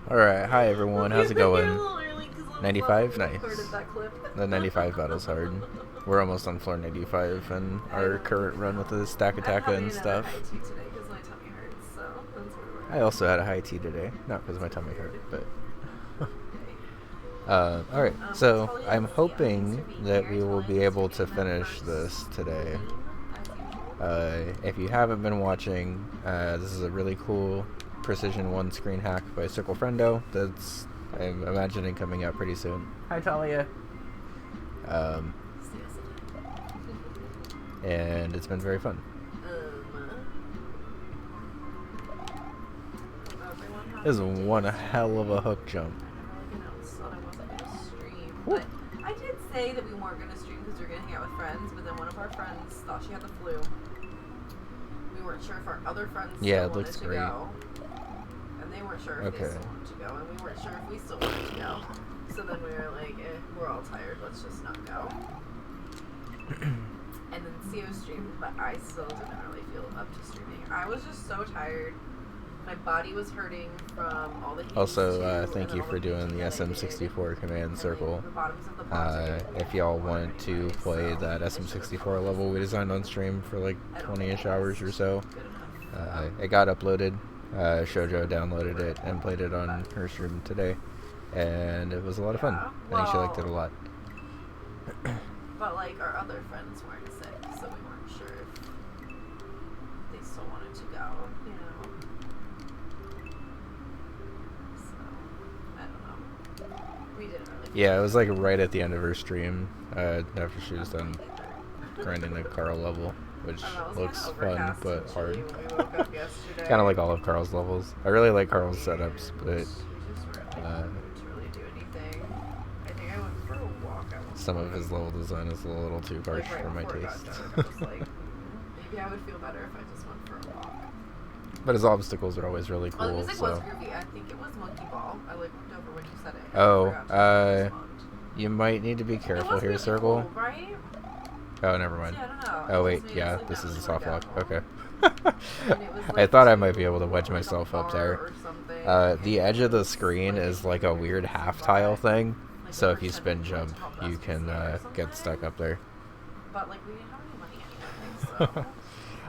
Alright, hi everyone, how's it going? 95? Nice. That clip. The 95 battle's hard. We're almost on floor 95 and our current run with the stack attack and stuff. High tea today because my tummy hurts, so that's where we're I also had a high tea today, not because my tummy hurt, but... Alright, so I'm hoping that we will be able to finish this today. If you haven't been watching, this is a really cool Precision 1 screen hack by Circle Friendo that's, I'm imagining, coming out pretty soon. Hi, Talia. And it's been very fun. This is one hell of a hook jump. But I did say that we weren't going to stream because we were going to hang out with friends, but then one of our friends thought she had the flu. We weren't sure if our other friends still wanted to go. And they weren't sure if they still wanted to go, and we weren't sure if we still wanted to go. So then we were like, we're all tired, let's just not go. And then CO streamed, but I still didn't really feel up to streaming. I was just so tired. My body was hurting from all the heat. Also, thank you for doing the SM64 command circle. If y'all want to play that SM64 level we designed on stream for like 20-ish hours or so, it got uploaded. Shoujo downloaded it and played it on her stream today, and it was a lot of fun. I think she liked it a lot. But like our other friends weren't sick, so we weren't sure if they still wanted to go, you know. So I don't know. We didn't really. Yeah, it was like right at the end of her stream, after she was done grinding the Carl level, which looks fun but hard. Kind of like all of Carl's levels. I really like Carl's setups, but some of his level design is a little too harsh for my taste. Maybe I would feel better if I just went for a walk. But his obstacles are always really cool. The music was groovy. I think it was Monkey Ball. I looked over when you said it. Oh, you might need to be careful here, Circle. Cool, right? Oh, never mind. Yeah, I don't know. Oh wait, yeah, this is a soft lock. Okay. I thought I might be able to wedge myself up there. The edge of the screen is like a weird half tile thing, so if you spin jump, you can get stuck up there. But like we didn't have any money anyway, so.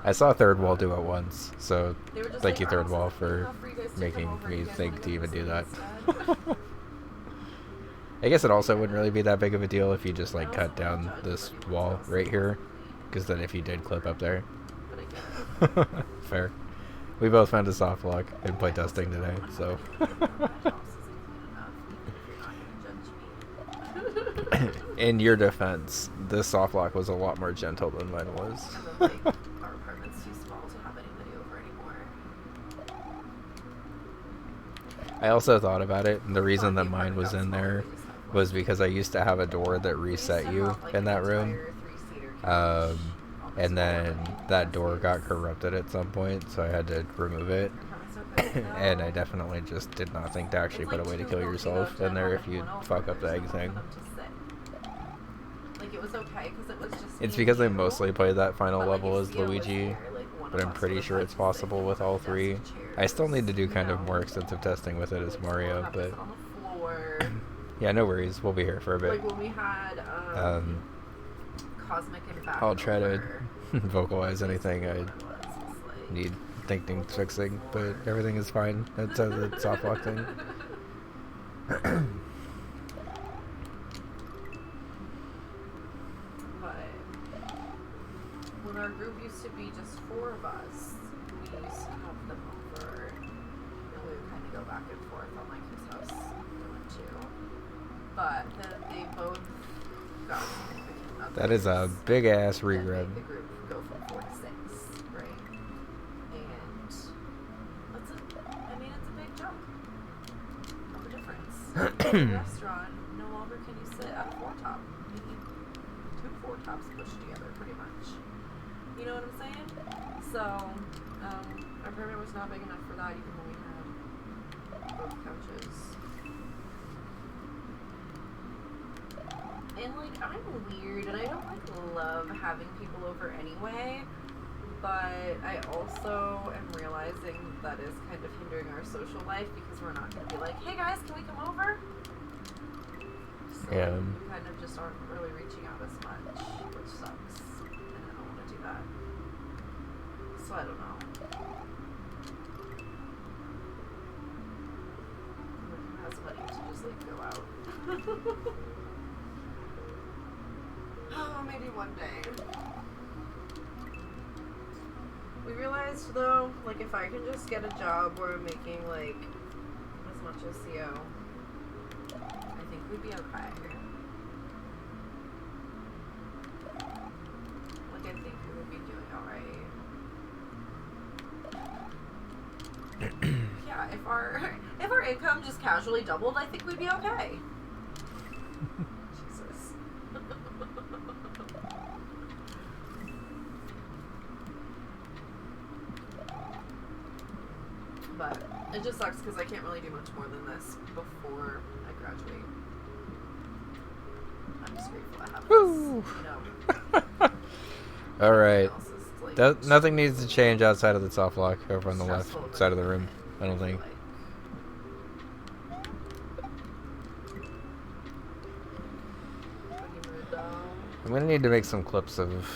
I saw Third Wall do it once, so thank you, Third Wall, for making me think to even do that. I guess it also wouldn't really be that big of a deal if you just like cut down this wall right here, because then if you did clip up there. Fair. We both found a soft lock in playtesting today, so. In your defense, this soft lock was a lot more gentle than mine was. Our apartment's too small to have anybody over anymore. I also thought about it, and the reason that mine was in there was because I used to have a door that reset you in that room. And then that door got corrupted at some point, so I had to remove it. And I definitely just did not think to actually put a way to kill yourself in there if you fuck up the egg thing. It's because I mostly played that final level as Luigi, but I'm pretty sure it's possible with all three. I still need to do kind of more extensive testing with it as Mario, but yeah, no worries. We'll be here for a bit. I'll try to vocalize anything I need thinking fixing, but everything is fine. It's a soft lock thing. When our group used to be just 4 of us, we used to have them over, and we would kind of go back and forth on like whose house we went to. But then they both got significant others. That is a big ass regrab. The group go from 4 to 6, right? And it's a big jump of a difference. In a restaurant, no longer can you sit at a 4-top. You need 2 4-tops pushed together, pretty much. You know what I'm saying? So, our apartment was not big enough for that, even when we had both couches. And like, I'm weird, and I don't like love having people over anyway. But I also am realizing that is kind of hindering our social life because we're not going to be like, hey guys, can we come over? So Yeah. we kind of just aren't really reaching out as much, which sucks. And I don't want to do that. So I don't know. Who has money to just like go out? Oh, maybe one day. We realized though, like if I can just get a job where I'm making like as much as CO, I think we'd be okay. Like I think we would be doing alright. Yeah, if our income just casually doubled, I think we'd be okay. Jesus. But it just sucks because I can't really do much more than this before I graduate. I'm just grateful I have Woo. this. All right. Else is, like, Nothing needs to change outside of the soft lock over on the left stressful, but side of the room. I don't think. like, fucking rude, though. I'm gonna need to make some clips of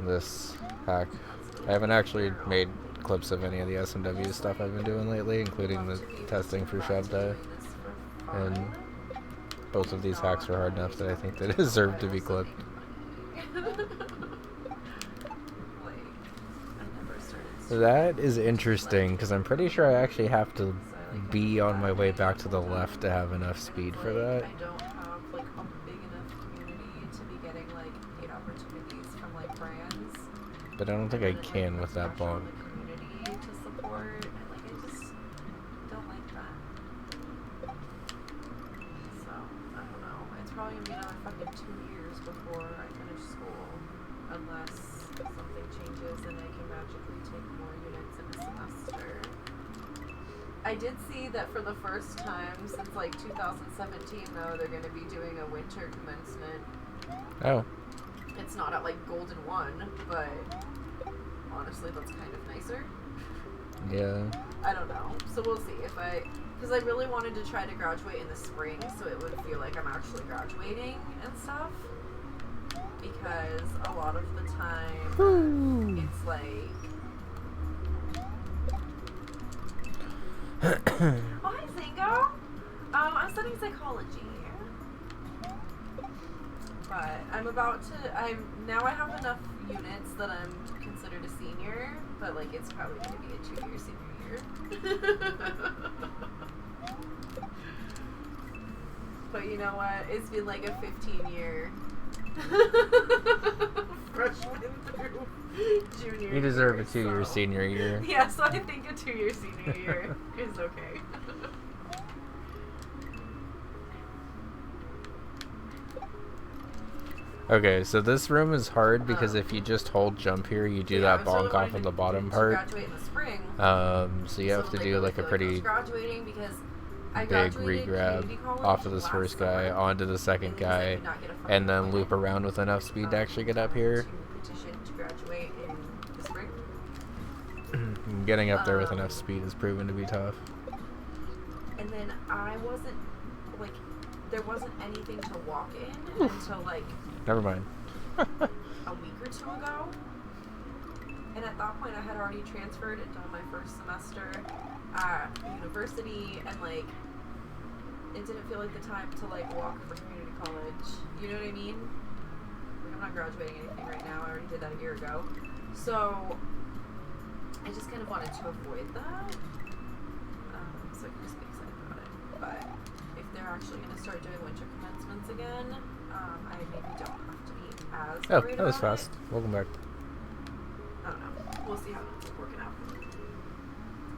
this hack. I haven't actually made clips of any of the SMW stuff I've been doing lately, including the testing for Shabda. And both of these hacks are hard enough that I think they deserve to be clipped. That is interesting, because I'm pretty sure I actually have to be on my way back to the left to have enough speed for that. I don't have like a big enough community to be getting like paid opportunities from like brands. But I don't think I can with that bonk. Community to support, and like I just don't like that. So I don't know. It's probably gonna be another fucking 2 years before I finish school, unless something changes and I can magically take more units in a semester. I did see that for the first time since like 2017, though, they're gonna be doing a winter commencement. Oh. It's not at like Golden 1, but honestly that's kind of nicer. Yeah. I don't know. So we'll see if because I really wanted to try to graduate in the spring so it would feel like I'm actually graduating and stuff. Because a lot of the time it's like oh, hi Zingo. I'm studying psychology. But I have enough units that I'm considered a senior, but like it's probably going to be a 2-year senior year. But you know what? It's been like a 15-year freshman through junior year. You deserve a 2-year senior year. Yeah, so I think a 2-year senior year is okay. Okay, so this room is hard because if you just hold jump here, you do that bonk off of the bottom part. Graduate in the spring. So you have to do like a pretty big re-grab off of this first guy onto the second guy, and then loop around with enough speed to actually get up here. To graduate in the spring. Getting up there with enough speed has proven to be tough. And then there wasn't anything to walk in until like Never mind. a week or two ago. And at that point I had already transferred and done my first semester at university, and like it didn't feel like the time to like walk for community college. You know what I mean? Like I'm not graduating anything right now. I already did that a year ago. So I just kind of wanted to avoid that. So I can just be excited about it. But if they're actually going to start doing winter commencements again, I maybe don't have to be as worried that was about fast. it. Welcome back. I don't know. We'll see how it's working out.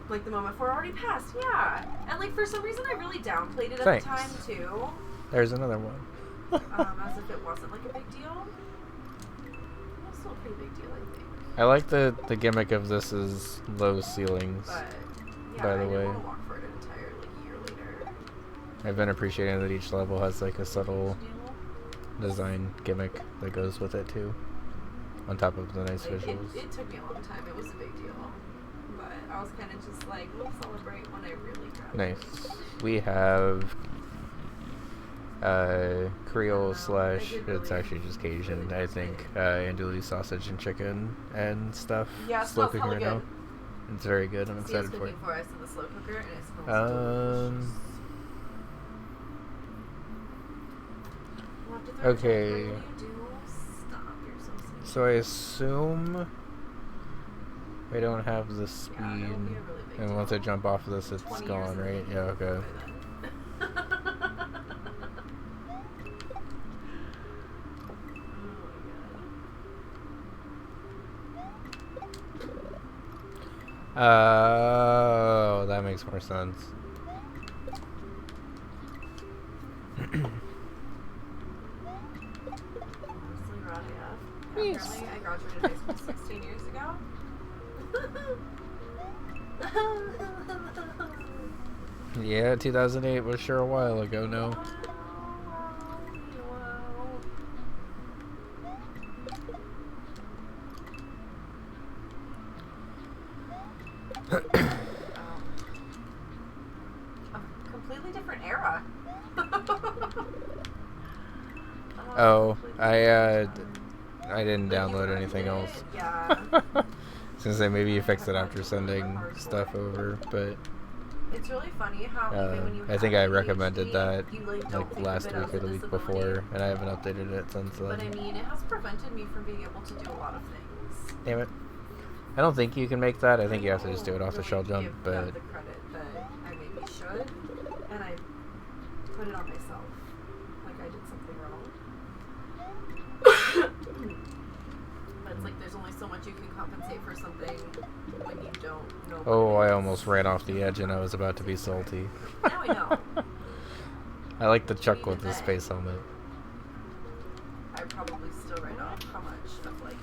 Like the moment 4 already passed, yeah. And like for some reason I really downplayed it at the time too. There's another one. As if it wasn't like a big deal. It was still a pretty big deal, I think. I like the gimmick of this is low ceilings. But yeah, by the I way, didn't want to walk for an entire like year later. I've been appreciating that each level has like a subtle design gimmick that goes with it too. on top of the nice Like, visuals. it took me a long time. It was a big deal. But I was kind of just like, we'll celebrate when I really grab it. Nice. We have Creole slash, it's actually just Cajun, I think. Andouille sausage and chicken and stuff. Yeah, it Slow smells cooking hella right good. now. It's very good. I'm Sia's excited for it. cooking for us in the slow cooker, and it smells delicious. We'll have to throw it Okay. in. What do you do? Stop, you're so sweet. So I assume we don't have the speed, Yeah, it'll be a really big and once I deal. jump off of this, it's 20 years gone, in the right? making Yeah, okay. by then. Oh, that makes more sense. Honestly, Radia. Apparently, I graduated high school 16 years ago. Yeah, 2008 was sure a while ago now. Wow. A completely different era. Oh, I Completely didn't Like, you download earned anything it, else. Yeah. Since they maybe you fixed it after sending stuff over, but It's really funny how even when you I think I have recommended ADHD, that you don't like think last of it week as or a the week disability. before, and I haven't updated it since But I then. mean, it has prevented me from being able to do a lot of things. Damn it. I don't think you can make that. I think you have to just do it off the really shell jump, give but God the credit that I maybe should, and I put it on myself, like I did something wrong. But it's like there's only so much you can compensate for something when you don't know. oh, what it I is. almost ran off the edge and I was about to be salty. Now I know. I like the chuck Even with the then, space helmet. I probably still write off how much of like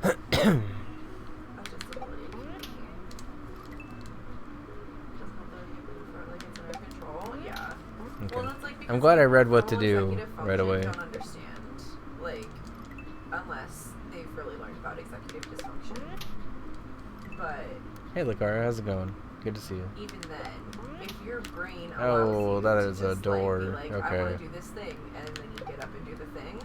a disability it can be. Doesn't have the ability for like it's under control. Yeah. Okay. Well, it's like because I'm glad I people read with what to normal do executive right function away. Don't understand, like, unless they've really learned about executive dysfunction. But Hey, Lakara, how's it going? Good to see you. even then, if your brain Oh, allows you that to is a just, door. Like, be like, I Okay. want to do this thing, and then you get up and do the thing.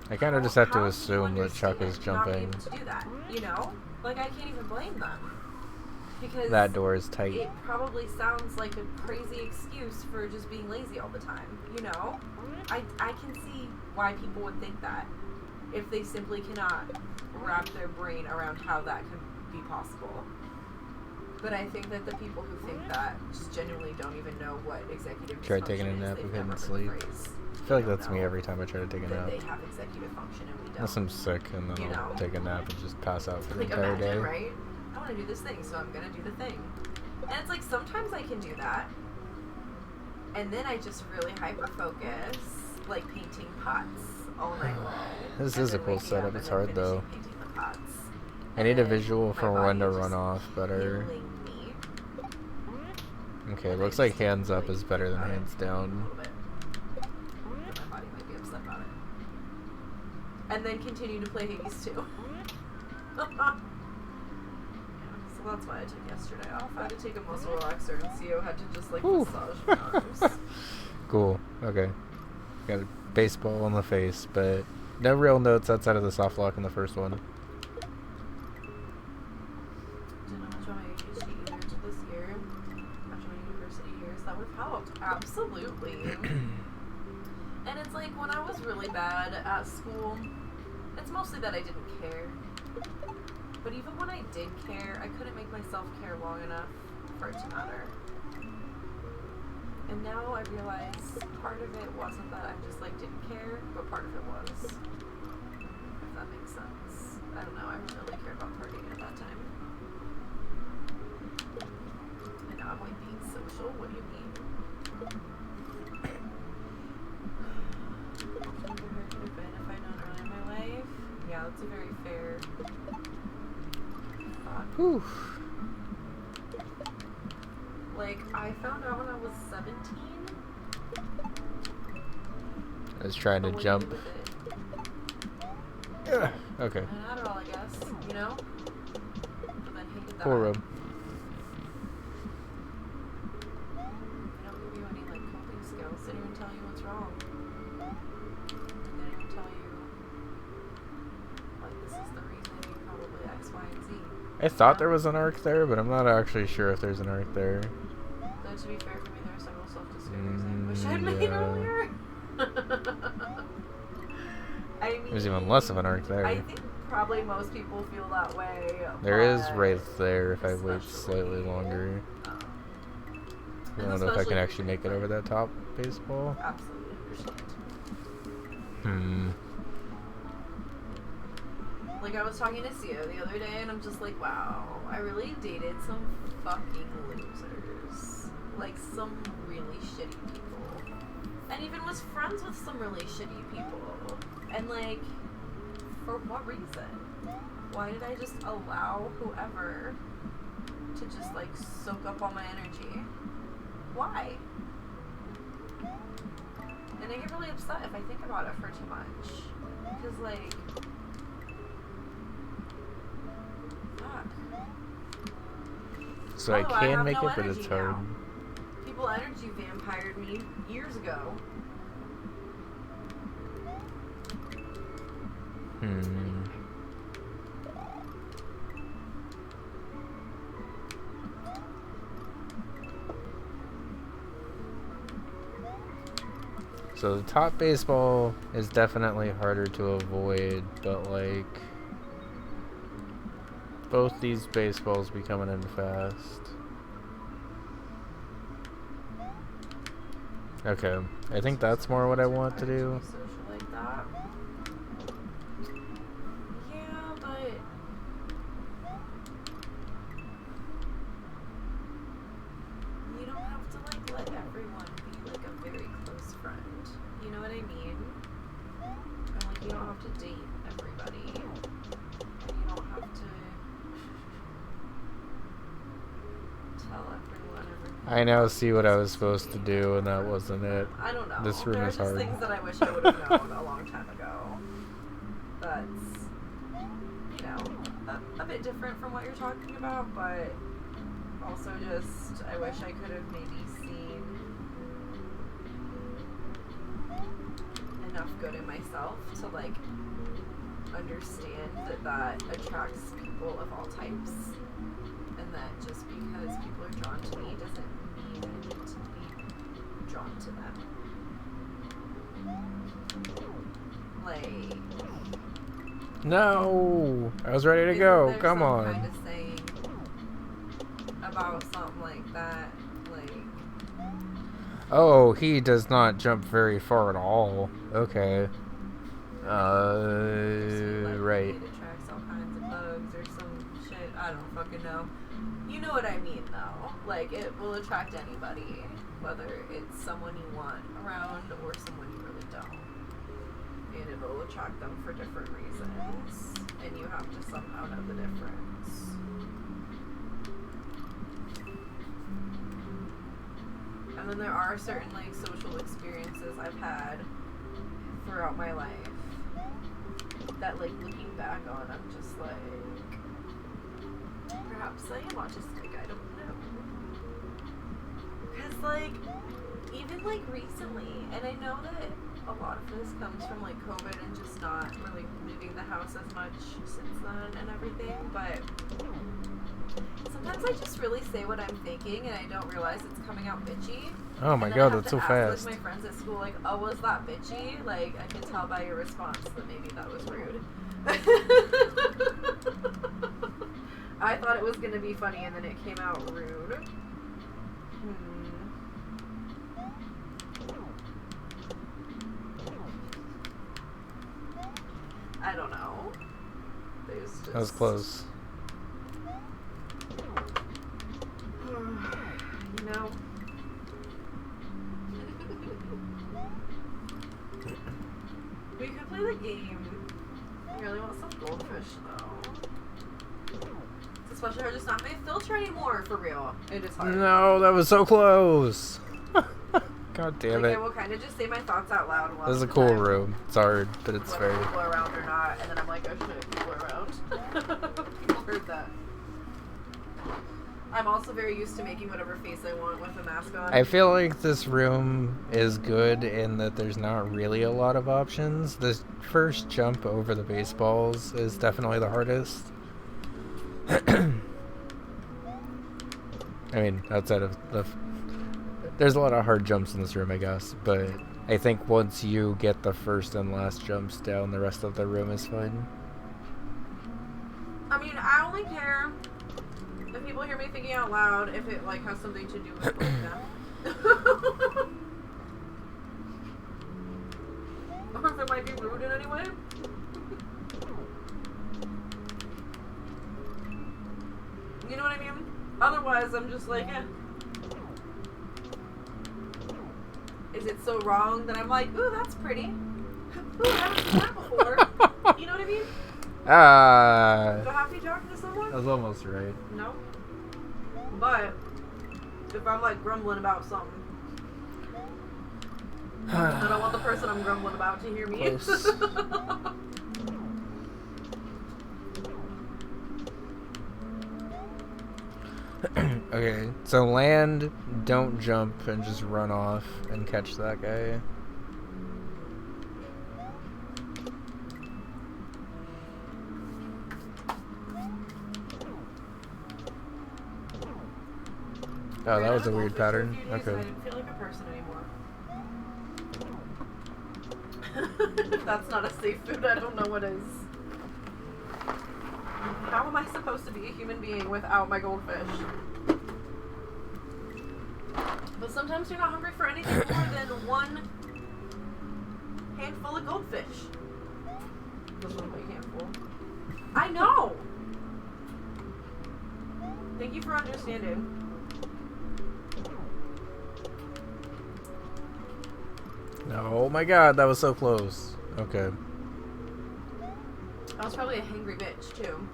I kind of just have to How do you assume that Chuck is understand not being jumping. able to do that, you know? Like, I can't even blame them. Because That door is tight. it probably sounds like a crazy excuse for just being lazy all the time, you know? I can see why people would think that if they simply cannot wrap their brain around how that could be possible. But I think that the people who think that just genuinely don't even know what executive Try dysfunction taking a is. nap They've and never couldn't heard the sleep. phrase. I feel like They don't that's me know every time I try to take a that nap. they have executive function and we don't. Unless I'm sick and then You I'll know. take a nap and just pass out for the Like, entire imagine, day. right? I want to do this thing, so I'm going to do the thing. And it's like sometimes I can do that. And then I just really hyper-focus, like painting pots all night long. This And is a then cool waking setup. up It's and then hard though. finishing painting the pots. I need a And then visual my for when to body is run just off better. killing me. Okay, And looks I like just hands up really is better than about it hands a down. little bit. But my body might be upset about it. And then continue to play Hades too. Yeah, so that's why I took yesterday off. I had to take a muscle relaxer and Theo had to just like Whew. massage my arms. Cool. Okay. Got a baseball in the face, but no real notes outside of the soft lock in the first one. Didn't know much about my ADHD either until this year. After my university years, that would have helped. Absolutely. And it's like when I was really bad at school, it's mostly that I didn't care. But even when I did care, I couldn't make myself care long enough for it to matter. And now I realize part of it wasn't that I just like didn't care, but part of it was. If that makes sense. I don't know, I really cared about partying at that time. And now I'm like being social, what do you mean? Where could have been if I'd known earlier in my life? Yeah, that's a very fair thought. Whew. Like, I found out when I was 17. I was trying to but what do you jump. do with it? Ugh. Okay. And Adderall, I guess, you know? But then hated that. Poor Rob. They don't give you any, like, coping skills. They don't even tell you what's wrong. They don't even tell you, like, this is the reason you probably X, Y, and Z. I thought there was an arc there, but I'm not actually sure if there's an arc there. Though, to be fair, for me, there are several self-discoveries I wish I'd made earlier. I mean, There's even less of an arc there. I think probably most people feel that way. There is Wraith there if I wait slightly longer. I don't know if I can actually make it over that top baseball. Absolutely Hmm. understand. Like, I was talking to Sia the other day, and I'm just like, wow, I really dated some fucking losers. Like, some really shitty people. And even was friends with some really shitty people. And, like, for what reason? Why did I just allow whoever to just, like, soak up all my energy? Why? And I get really upset if I think about it for too much. Because, like, fuck. So I can make it, but it's hard. Now. People energy vampired me years ago. So the top baseball is definitely harder to avoid, but like both these baseballs be coming in fast. Okay, I think that's more what I want to do. Like that. Yeah, but you don't have to like let everyone be like a very close friend. You know what I mean? And like you don't have to date everybody. And you don't have to tell everyone everything. I now see what I was supposed to do, and that wasn't it. I don't know. This room there is are just hard. things that I wish I would have known a long time ago. That's, you know, a bit different from what you're talking about, but also just, I wish I could have maybe seen enough good in myself to, like, understand that that attracts people of all types. And that just because people are drawn to me doesn't mean I need to be drawn to them. Like, No! I was ready to go. Come on. Kind of saying about something like that, like. Oh, he does not jump very far at all. Okay. Right. It attracts all kinds of bugs or some shit. I don't fucking know. You know what I mean, though. Like, it will attract anybody, whether it's someone you want around or someone you really don't. And it will attract them for different reasons, and you have to somehow know the difference. And then there are certain, like, social experiences I've had throughout my life that, like, looking back on, I'm just like, perhaps I am autistic, I don't know. Because, like, even, like, recently, and I know that a lot of this comes from, like, COVID and just not really leaving the house as much since then and everything, but sometimes I just really say what I'm thinking and I don't realize it's coming out bitchy. Oh my god, that's so ask, fast. like, my friends at school, like, oh, was that bitchy? Like, I can tell by your response that maybe that was rude. I thought it was going to be funny and then it came out rude. I don't know. There's just... That was close. You know? We could play the game. I really want some goldfish, though. It's especially hard. Just not my filter anymore, for real. It is hard. No, that was so close. God damn like, it. I will kind of just say my thoughts out loud. This is a cool room. It's hard, but it's whether very... people are around or not, and then I'm like, oh shit, people are around. People heard that. I'm also very used to making whatever face I want with a mask on. I feel like this room is good in that there's not really a lot of options. The first jump over the baseballs is definitely the hardest. I mean, outside of the... There's a lot of hard jumps in this room, I guess, but I think once you get the first and last jumps down, the rest of the room is fine. I mean, I only care if people hear me thinking out loud if it, like, has something to do with, like, them. Or if it might be rude in any way. You know what I mean? Otherwise, I'm just like, eh. Is it so wrong that I'm like, ooh, that's pretty? Ooh, I haven't seen that before. You know what I mean? Do I have to be talking to someone? That was almost right. No. But if I'm like grumbling about something, I don't want the person I'm grumbling about to hear me. Close. Okay, so land, don't jump, and just run off and catch that guy. Oh, that was a weird pattern. Okay. I didn't feel like a person anymore. If that's not a safe food, I don't know what is. How am I supposed to be a human being without my goldfish? But sometimes you're not hungry for anything more than one handful of goldfish. This one big handful. I know! Thank you for understanding. Oh my god, that was so close. Okay. I was probably a hangry bitch, too.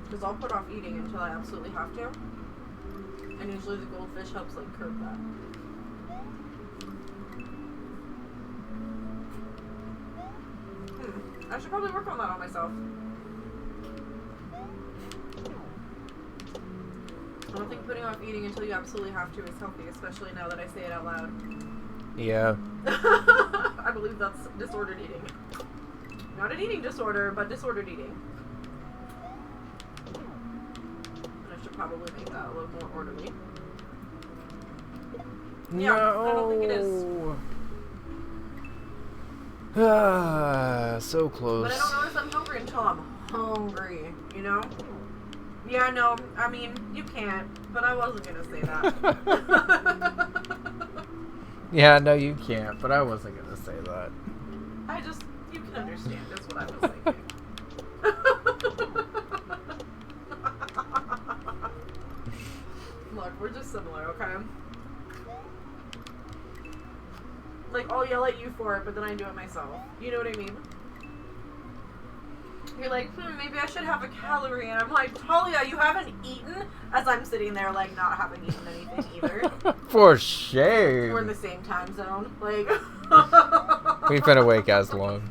Because I'll put off eating until I absolutely have to. And usually the goldfish helps, like, curb that. I should probably work on that on myself. I don't think putting off eating until you absolutely have to is healthy, especially now that I say it out loud. Yeah. I believe that's disordered eating. Not an eating disorder, but disordered eating. And I should probably make that a little more orderly. Yeah, No. I don't think it is. Ah, so close. But I don't notice I'm hungry until I'm hungry, you know? Yeah, no, I mean, you can't, but I wasn't gonna say that. Yeah, no, you can't, but I wasn't gonna say that. You can understand, is what I was thinking. Look, we're just similar, okay? Like, I'll yell at you for it, but then I do it myself. You know what I mean? You're like, maybe I should have a calorie. And I'm like, Talia, you haven't eaten? As I'm sitting there, like, not having eaten anything either. For shame. We're in the same time zone. Like, We've been awake as long.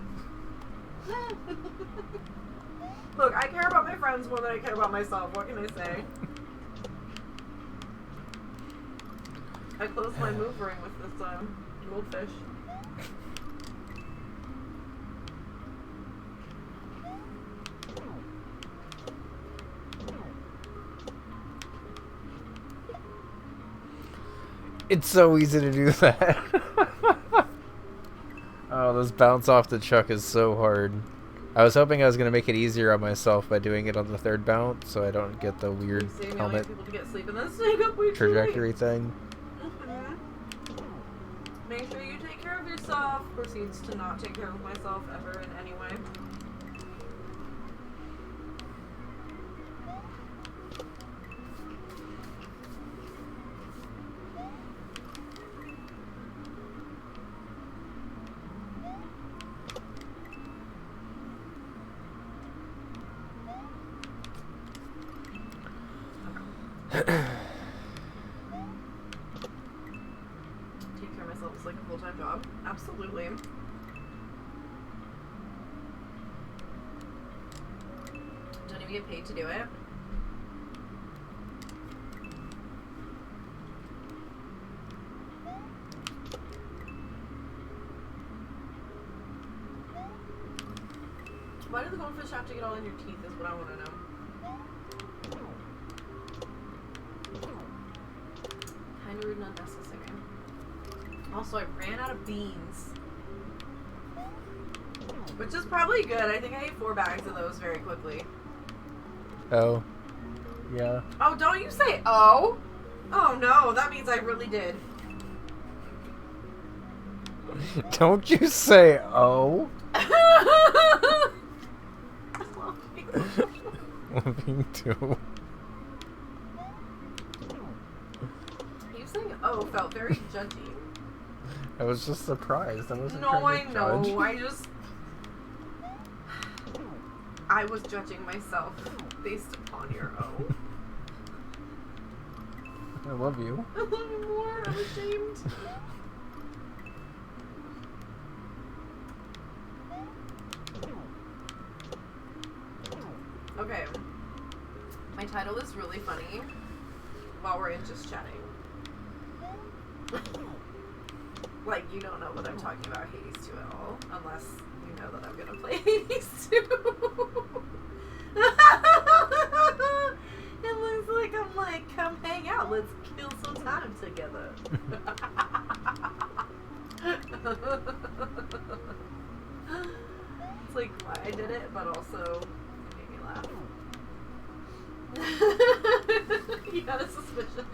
Look, I care about my friends more than I care about myself. What can I say? I closed my move ring with this goldfish. It's so easy to do that. Oh, this bounce off the chuck is so hard. I was hoping I was going to make it easier on myself by doing it on the third bounce so I don't get the weird helmet trajectory thing. Make sure you take care of yourself. Proceeds to not take care of myself ever in any way. like a full-time job? Absolutely. Don't even get paid to do it. Why do the goldfish have to get all in your teeth is what I want to know. Kind of rude and unnecessary. Also, I ran out of beans. Which is probably good. I think I ate 4 bags of those very quickly. Oh. Yeah. Oh, don't you say oh? Oh no, that means I really did. Don't you say oh? Love you too. You saying oh felt very judgy. I was just surprised. I wasn't No, trying I to know. judge. I was judging myself based upon your oh. I love you. I love you more. I'm ashamed. Okay. My title is really funny while we're in just chatting. Like, you don't know what I'm talking about Hades 2 at all, unless you know that I'm gonna play Hades 2. It looks like I'm like, come hang out, let's kill some time together. It's like why I did it, but also it made me laugh. You had a suspicion.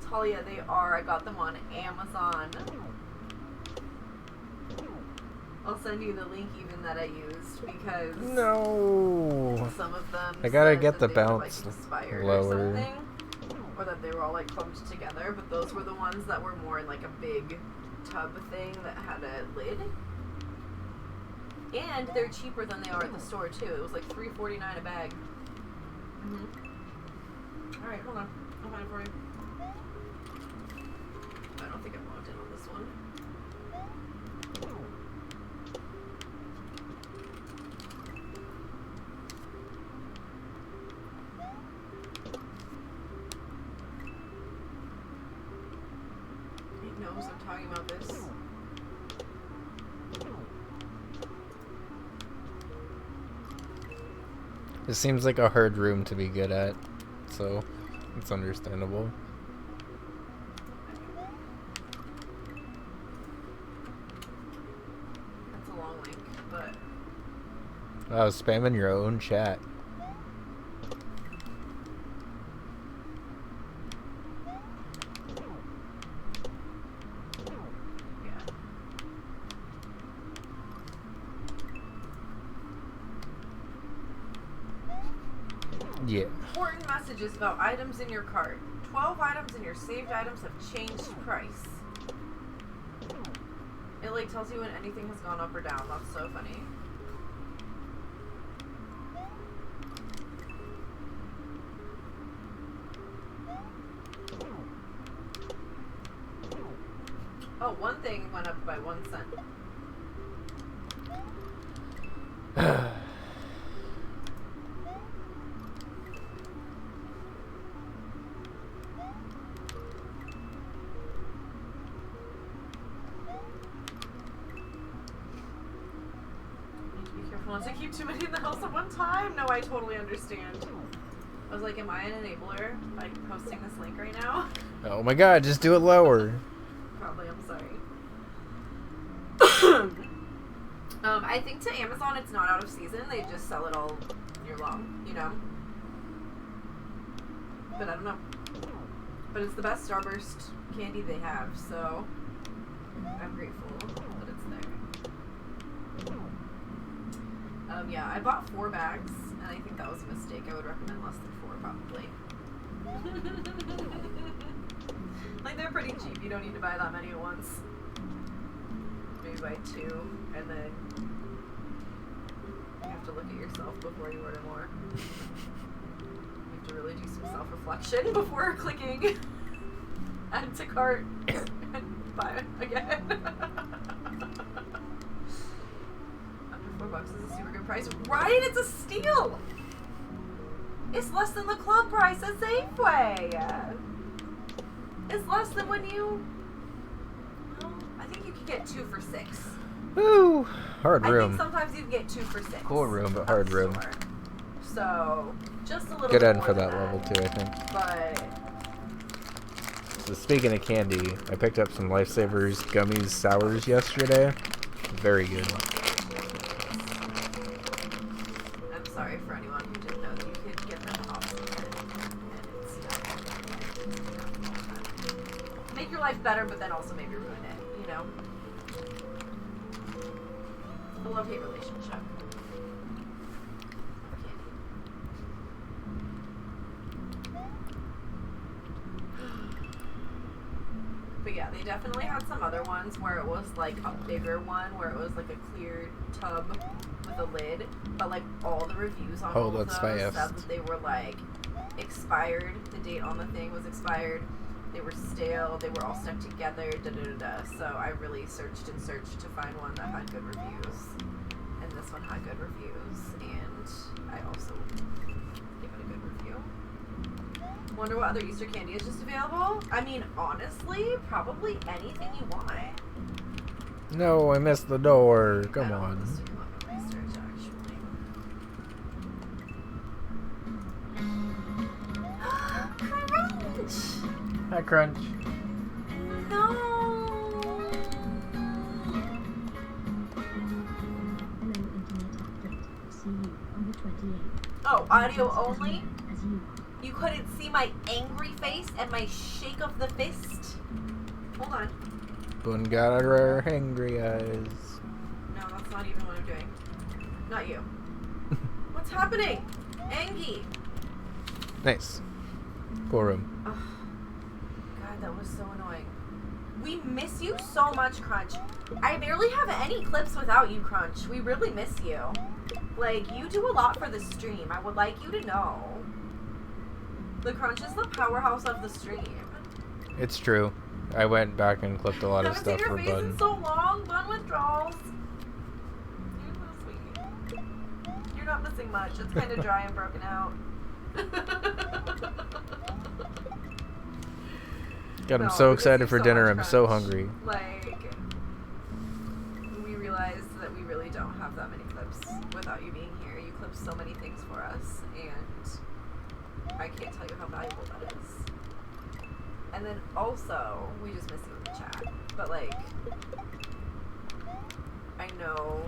Talia, they are. I got them on Amazon. I'll send you the link even that I used because No. some of them I gotta said get that the they were, bounce like, inspired lower. or something, or that they were all like clumped together. But those were the ones that were more in like a big tub thing that had a lid. And they're cheaper than they are at the store too. It was like $3.49 a bag. All right, hold on. I'll find it for you. I don't think I'm logged in on this one. He knows I'm talking about this. It seems like a hard room to be good at, so it's understandable. That's a long link, but Wow, spamming your own chat. Yeah. important messages about items in your cart. 12 items in your saved items have changed price. It like tells you when anything has gone up or down. That's so funny. Oh, one thing went up by 1 cent. Once I keep too many in the house at one time. No, I totally understand. I was like, am I an enabler by posting this link right now? Oh my god, just do it lower. Probably, I'm sorry. I think to Amazon it's not out of season. They just sell it all year long, you know? But I don't know. But it's the best Starburst candy they have, so I'm grateful that it's there. Yeah, I bought 4 bags, and I think that was a mistake. I would recommend less than 4, probably. Like, they're pretty cheap. You don't need to buy that many at once. Maybe buy 2, and then you have to look at yourself before you order more. You have to really do some self-reflection before clicking. Add to cart and buy it again. Under $4 is a super good price. Right? It's a steal! It's less than the club price at Safeway. It's less than when you... Well, I think you can get 2 for $6. Woo! Hard I room. think sometimes you can get 2 for $6. Cool room, but hard room. Store. So, just a little Good bit end more for than that level too, I think. But... So speaking of candy, I picked up some Lifesavers gummies sours yesterday. Very good. I'm sorry for anyone who didn't know that you could get them off and it's not make your life better, but then also maybe ruin it, you know? A love-hate relationship. But yeah, they definitely had some other ones where it was like a bigger one, where it was like a clear tub with a lid, but like all the reviews on all of those said that they were like expired. The date on the thing was expired. They were stale. They were all stuck together. Da da da da. So I really searched and searched to find one that had good reviews, and this one had good reviews, and I also gave it a good review. Wonder what other Easter candy is just available? I mean, honestly, probably anything you want. No, I missed the door. Come on. This to come up in my search, actually. Crunch! Hi, Crunch. No! Oh, audio only? You couldn't see my angry face and my shake of the fist? Hold on. Boone got her angry eyes. No, that's not even what I'm doing. Not you. What's happening? Angie! Nice. Cool room. Oh, God, that was so annoying. We miss you so much, Crunch. I barely have any clips without you, Crunch. We really miss you. Like, you do a lot for the stream. I would like you to know. The Crunch is the powerhouse of the stream. It's true. I went back and clipped a lot of stuff for Bun. I haven't seen your face Bun. in so long. Bun withdrawals. You're so sweet. You're not missing much. It's kind of dry and broken out. God, I'm so excited for dinner. I'm so hungry. Like, we realized that we really don't have that many clips without you being here. You clip so many things for us, and I can't tell you how valuable that is. And then also, we just miss you in the chat. But like, I know.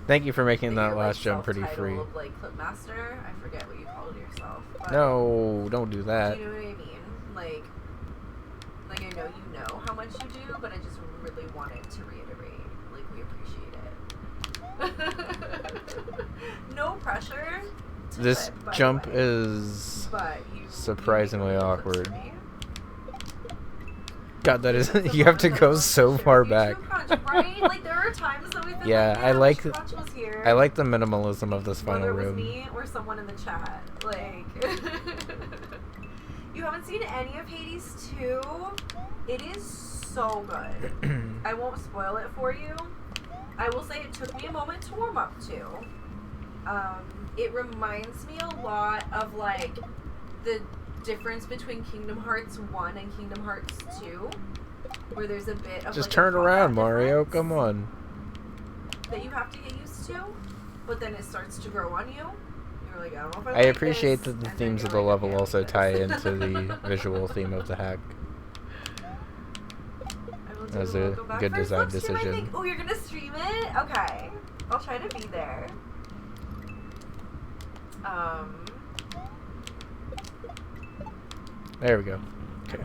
Thank you for making that you're, last like, jump pretty free. self-titled, like Clipmaster. I forget what you called yourself. But No, don't do that. do you know what I mean? Like I know you know how much you do, but I just really wanted to reiterate, like, we appreciate it. No pressure. This jump is surprisingly awkward. God, that is. You have to go so far back. Right? Like, there are times that we've been Yeah, like, I like Crunch was here. I like the minimalism of this final Whether it was room. me or someone in the chat. Like, you haven't seen any of Hades 2? It is so good. I won't spoil it for you. I will say it took me a moment to warm up to. It reminds me a lot of, like, the difference between Kingdom Hearts 1 and Kingdom Hearts 2, where there's a bit of, Just like, turn a around, combat Mario. difference Come on. that you have to get used to, but then it starts to grow on you. You're like, I don't know if I I like appreciate this, that the and then themes you're of the like, level okay, I also like tie this. into the visual theme of the hack. That was a good design decision. Oh, you're gonna stream it? Okay, I'll try to be there. There we go. Okay.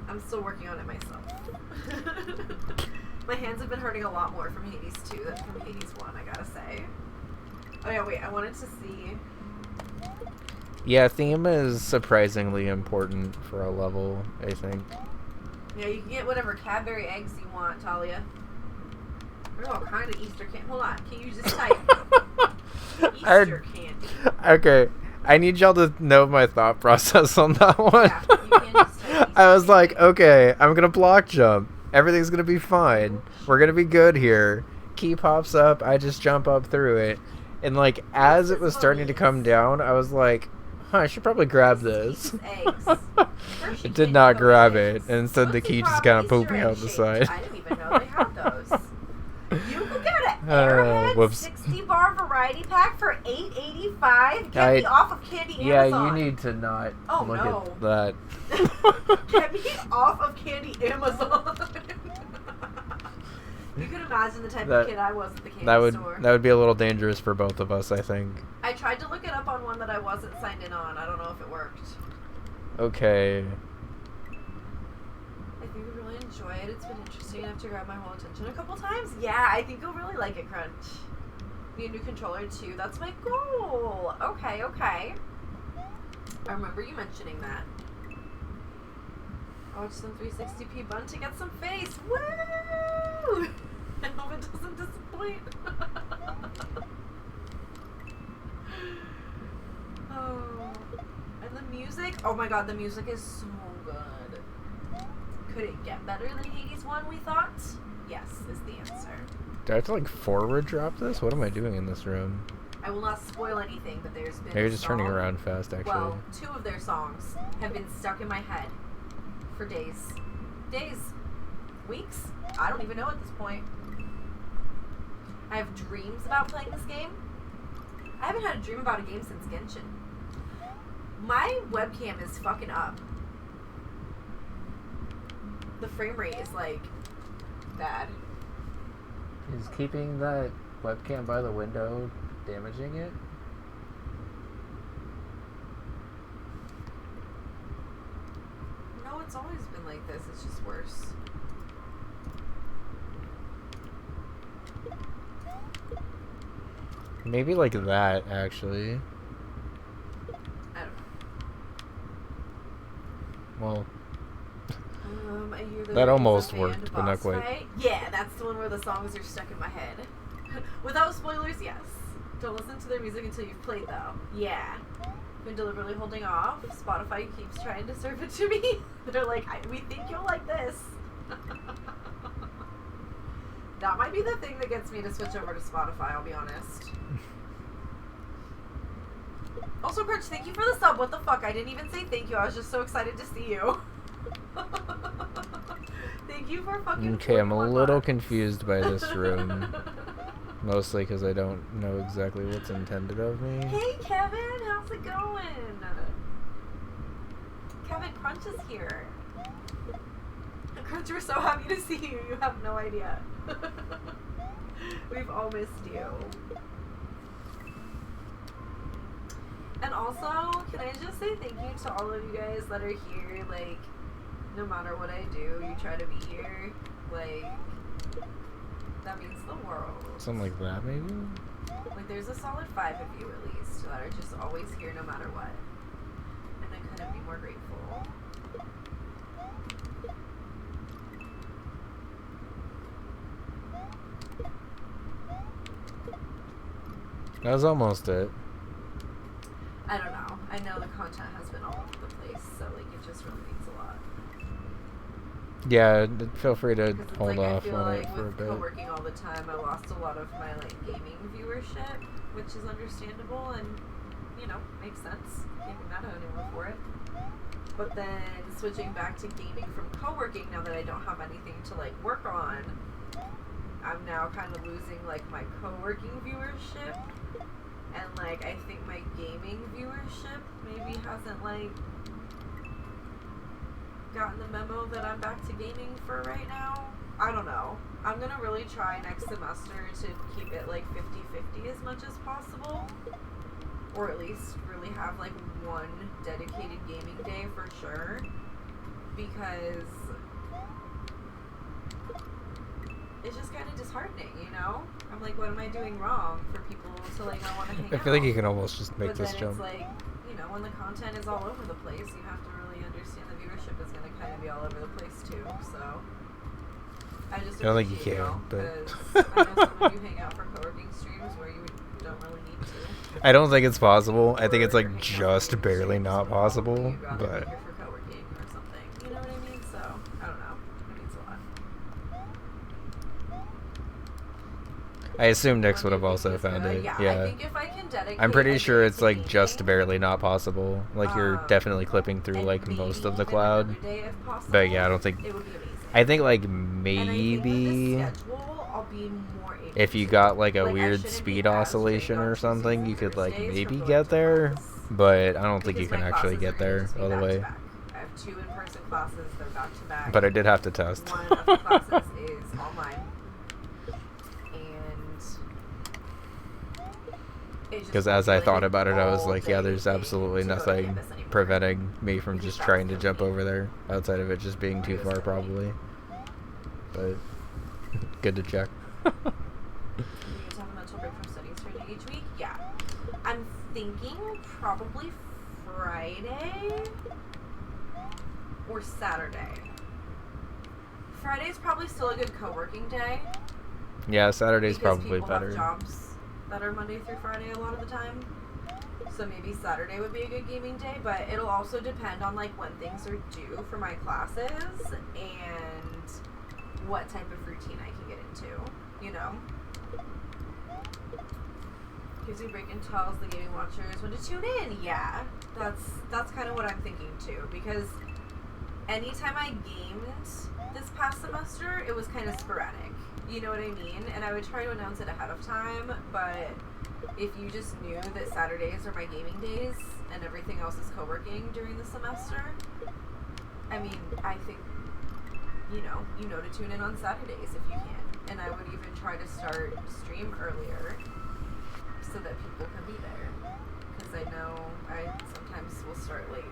I'm still working on it myself. My hands have been hurting a lot more from Hades 2 than from Hades 1, I gotta say. Oh yeah, wait, I wanted to see. Yeah, theme is surprisingly important for a level, I think. Yeah, you can get whatever Cadbury eggs you want, Talia. There's all kind of Easter candy. Hold on, can you just type Easter candy? Okay, I need y'all to know my thought process on that one. Yeah, you can just I was like, okay, I'm gonna block jump. Everything's gonna be fine. We're gonna be good here. Key pops up. I just jump up through it, and like as it was starting to come down, I was like, huh, I should probably grab this. It did not grab it, and instead the key just kind of pooped me out the side. I didn't even know they had those. You could get an Airhead 60 bar variety pack for $8.85. Get me off of Candy Amazon. Yeah, you need to not look at that. Get me off of Candy Amazon. You can imagine the type of kid I was at the candy store. That would be a little dangerous for both of us, I think. I tried to look it up on one that I wasn't signed in on. I don't know if it worked. Okay. I think you'll really enjoy it. It's been interesting enough to grab my whole attention a couple times. Yeah, I think you'll really like it, Crunch. Be a new controller too. That's my goal. Okay, okay. I remember you mentioning that. I'll watch some 360p bun to get some face. Woo! I hope it doesn't disappoint. Oh. And the music. Oh my god, the music is so good. Could it get better than Hades 1, we thought? Yes, is the answer. Do I have to like forward drop this? What am I doing in this room? I will not spoil anything, but there's been Maybe just turning around fast, actually. Well, 2 of their songs have been stuck in my head for days. Days. Weeks? I don't even know at this point. I have dreams about playing this game. I haven't had a dream about a game since Genshin. My webcam is fucking up. The frame rate is like bad. Is keeping that webcam by the window damaging it? No, it's always been like this. It's just worse. Maybe like that, actually. I don't know. Well, I hear that almost worked, but not quite. Fight. Yeah, that's the one where the songs are stuck in my head. Without spoilers, yes. Don't listen to their music until you've played, though. Yeah. Been deliberately holding off. Spotify keeps trying to serve it to me. They're like, we think you'll like this. That might be the thing that gets me to switch over to Spotify, I'll be honest. Also, Crunch, thank you for the sub. What the fuck? I didn't even say thank you. I was just so excited to see you. Thank you for fucking. Okay, I'm a little confused by this room. Mostly because I don't know exactly what's intended of me. Hey, Kevin. How's it going? Kevin, Crunch is here. Crunch, we're so happy to see you. You have no idea. We've all missed you. And also, can I just say thank you to all of you guys that are here, like, no matter what I do, you try to be here, like, that means the world. Something like that, maybe? Like, there's a solid 5 of you, at least, that are just always here no matter what. And I couldn't be more grateful. That was almost it. I don't know. I know the content has been all over the place, so like it just really means a lot. Yeah, feel free to hold like, off on like it for a bit. Co-working all the time, I lost a lot of my like gaming viewership, which is understandable and you know makes sense. Can't be mad at anyone for it. But then switching back to gaming from co-working now that I don't have anything to like work on, I'm now kind of losing like my co-working viewership. And, like, I think my gaming viewership maybe hasn't, like, gotten the memo that I'm back to gaming for right now. I don't know. I'm gonna really try next semester to keep it, like, 50-50 as much as possible. Or at least really have, like, one dedicated gaming day for sure. Because it's just kind of disheartening, you know? I'm like, what am I doing wrong for people to, like, not want to hang out? I feel like you can almost just make this jump. But then it's like, you know, when the content is all over the place, you have to really understand the viewership is going to kind of be all over the place, too, so. I just don't think you appreciate can, y'all, but. I know some of you hang out for co-working streams where you don't really need to. I don't think it's possible. I think it's, like, just barely not possible, but. For co-working or something, you know what I I assume Nix would Monday have also week was found good. it. Yeah, I Yeah. think if I can dedicate I'm pretty a sure day it's to like just gaming, barely not possible. Like you're definitely clipping through and like maybe most of the even cloud. another day if possible, But yeah, I don't think. it would be amazing. I think like And I think with the maybe schedule, I'll be more able if you to. got like a Like, I weird shouldn't speed be as oscillation drained on or something, Tuesdays you and could like Thursdays maybe from going get to there. class. But I don't think you Because can my actually classes are get gonna there just be all the back to way. back. I have 2 in-person classes. They're back to back. But I did have to test. One of the classes is online. Because as I thought about it, I was like, yeah, there's absolutely nothing preventing me from just trying to jump over there, outside of it just being too far, probably. But good to check. You guys have a mental break from studies for a day each week? Yeah. I'm thinking probably Friday or Saturday. Friday's probably still a good co-working day. Yeah, Saturday's because probably people better. have jobs that are Monday through Friday a lot of the time. So maybe Saturday would be a good gaming day, but it'll also depend on like when things are due for my classes and what type of routine I can get into, you know? Gives you a break and tells the gaming watchers when to tune in. Yeah, that's kind of what I'm thinking too, because anytime I gamed this past semester, it was kind of sporadic. You know what I mean? And I would try to announce it ahead of time, but if you just knew that Saturdays are my gaming days and everything else is co-working during the semester, I mean, I think, you know to tune in on Saturdays if you can. And I would even try to start stream earlier so that people can be there. Because I know I sometimes will start late.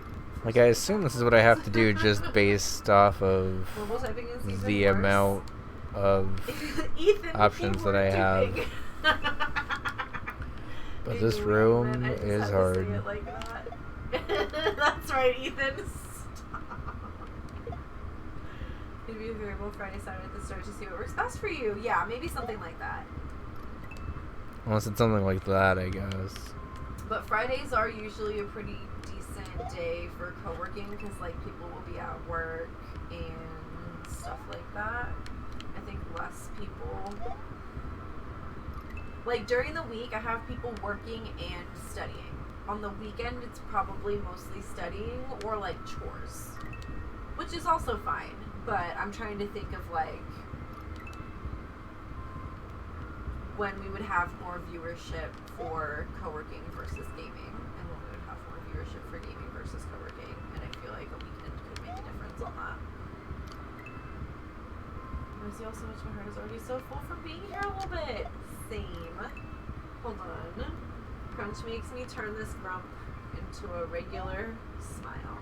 Like, I assume this is what I have to do just based off of the amount of Ethan, options that I have. But this room is hard. Say it like that. That's right, Ethan. Stop. Maybe a variable Friday, Saturday at the start to see what works best for you. Yeah, maybe something like that. Unless it's something like that, I guess. But Fridays are usually a pretty decent day for co-working because, like, people will be at work and stuff like that. I think less people. Like, during the week, I have people working and studying. On the weekend, it's probably mostly studying or, like, chores. Which is also fine. But I'm trying to think of, like, when we would have more viewership for co-working versus gaming. And when we would have more viewership for gaming versus co-working. And I feel like a weekend could make a difference on that. I see also much my heart is already so full from being here a little bit. Same. Hold on. Crunch makes me turn this grump into a regular smile.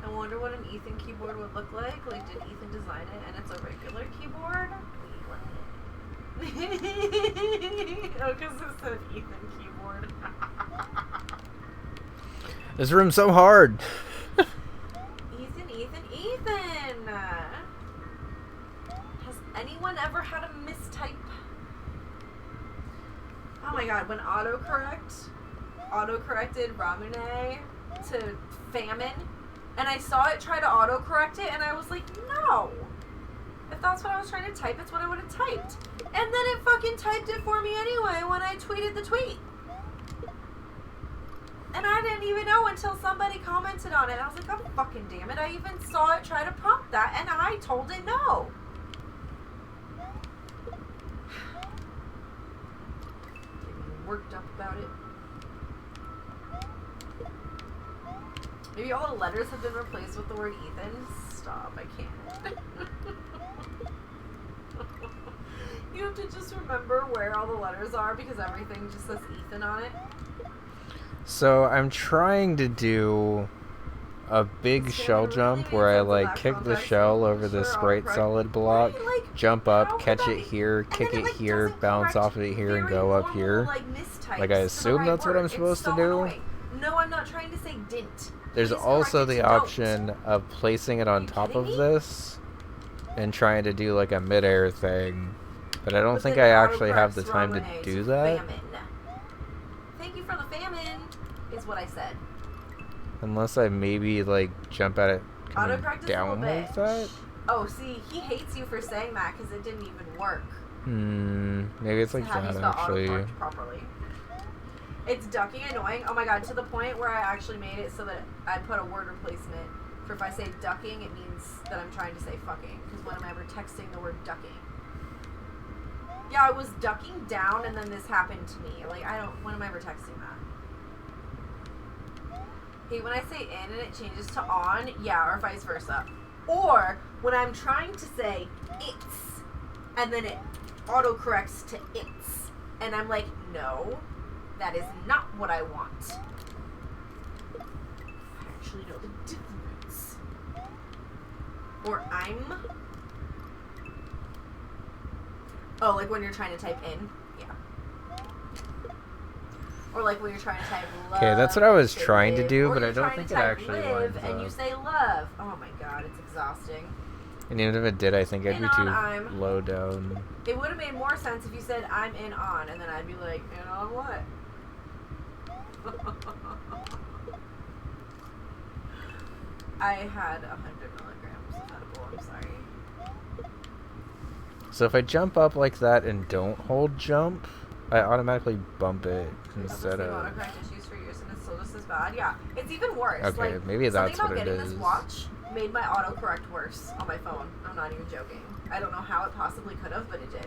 I wonder what an Ethan keyboard would look like. Like, did Ethan design it and it's a regular keyboard? Oh, because it said Ethan keyboard. This room's so hard. Ethan! Has anyone ever had a mistype? Oh my god, when autocorrected Ramune to famine, and I saw it try to autocorrect it, and I was like, no! If that's what I was trying to type, it's what I would have typed. And then it fucking typed it for me anyway when I tweeted the tweet. And I didn't even know until somebody commented on it. I was like, oh, fucking damn it. I even saw it try to prompt that, and I told it no. Getting worked up about it. Maybe all the letters have been replaced with the word Ethan. Stop, I can't. You have to just remember where all the letters are because everything just says Ethan on it. So I'm trying to do a big shell jump where I like kick the shell over the sprite solid block, jump up, catch it here, kick it here, bounce off of it here, and go up here. Like, I assume that's what I'm supposed to do. No, I'm not trying to say didn't. There's also the option of placing it on top of this and trying to do like a midair thing, but I don't think I actually have the time to do that. Thank you for the famine, is what I said. Unless I maybe like jump at it coming Autocorrect is a down little like bitch. that. Oh, see, he hates you for saying that because it didn't even work. Maybe it's like How do you that spell actually. autocorrect properly? It's ducking annoying. Oh my god, to the point where I actually made it so that I put a word replacement for if I say ducking, it means that I'm trying to say fucking. Because when am I ever texting the word ducking? Yeah, I was ducking down and then this happened to me. Like, when am I ever texting that? Hey, when I say in and it changes to on, yeah, or vice versa. Or when I'm trying to say it's and then it autocorrects to it's. And I'm like, no, that is not what I want. I actually know the difference. Or I'm. Oh, like when you're trying to type in? Yeah. Or like when you're trying to type love. Okay, that's what I was trying to live, do, or but I you're don't trying think to it type actually live lines and you up. say love. Oh my god, it's exhausting. And even if it did, I think I'd be In too on, I'm. low down. It would have made more sense if you said I'm in on, and then I'd be like, in on what? I had 100 milligrams of edible, I'm sorry. So if I jump up like that and don't hold jump, I automatically bump it instead I've of... autocorrect issues for years and it's still just as bad. Yeah, it's even worse. Okay, like, maybe that's something what about it getting is. this watch made my autocorrect worse on my phone. I'm not even joking. I don't know how it possibly could have, but it did.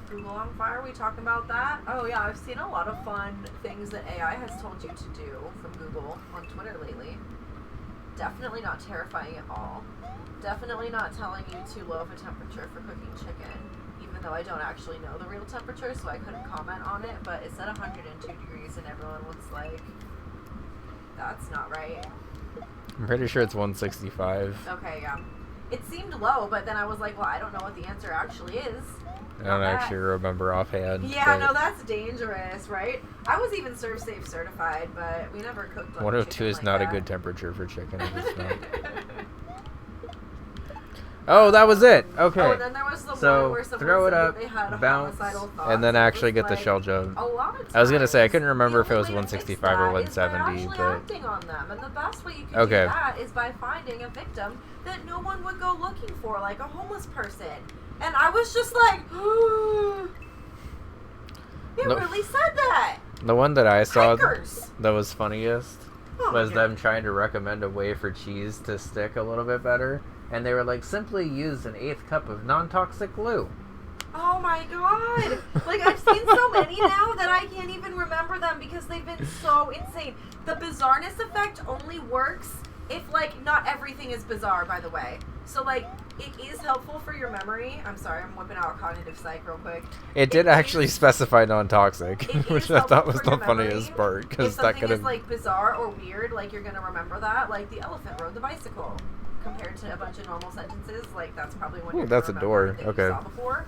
Google on fire, we talking about that? Oh yeah, I've seen a lot of fun things that AI has told you to do from Google on Twitter lately. Definitely not terrifying at all. Definitely not telling you too low of a temperature for cooking chicken, even though I don't actually know the real temperature, so I couldn't comment on it, but it said 102 degrees and everyone was like, that's not right. I'm pretty sure it's 165. Okay, yeah. It seemed low, but then I was like, well, I don't know what the answer actually is. I don't actually remember offhand. Yeah, no, that's dangerous, right? I was even Serve Safe certified, but we never cooked like 102 is like not that. a good temperature for chicken. It's not. Oh, that was it. Okay. Oh, and then there was the So one where someone throw it said up, that they had bounce, homicidal thoughts, and then it actually was get the like, shell jump. A lot of times, I was gonna say I couldn't remember if the it was only way to fix 165 or that is by 170, actually but acting on them, and the best way you can Okay. do that is by finding a victim that no one would go looking for, like a homeless person. And I was just like, it No. really said that. the one that I saw Hikers. that was funniest Oh my was God. them trying to recommend a way for cheese to stick a little bit better, and they were like, simply use an 1/8 cup of non-toxic glue. Oh my god! Like, I've seen so many now that I can't even remember them because they've been so insane. The bizarreness effect only works if, like, not everything is bizarre, by the way. So, like, it is helpful for your memory. I'm sorry, I'm whipping out cognitive psych real quick. It did actually specify non-toxic, It which is I thought helpful was for the your memory. funniest part, If because that something could is, have... like, bizarre or weird, like, you're gonna remember that. Like, the elephant rode the bicycle. Compared to a bunch of normal sentences, like, that's probably when Ooh, you're that's a gonna door. remember that Okay. you saw before.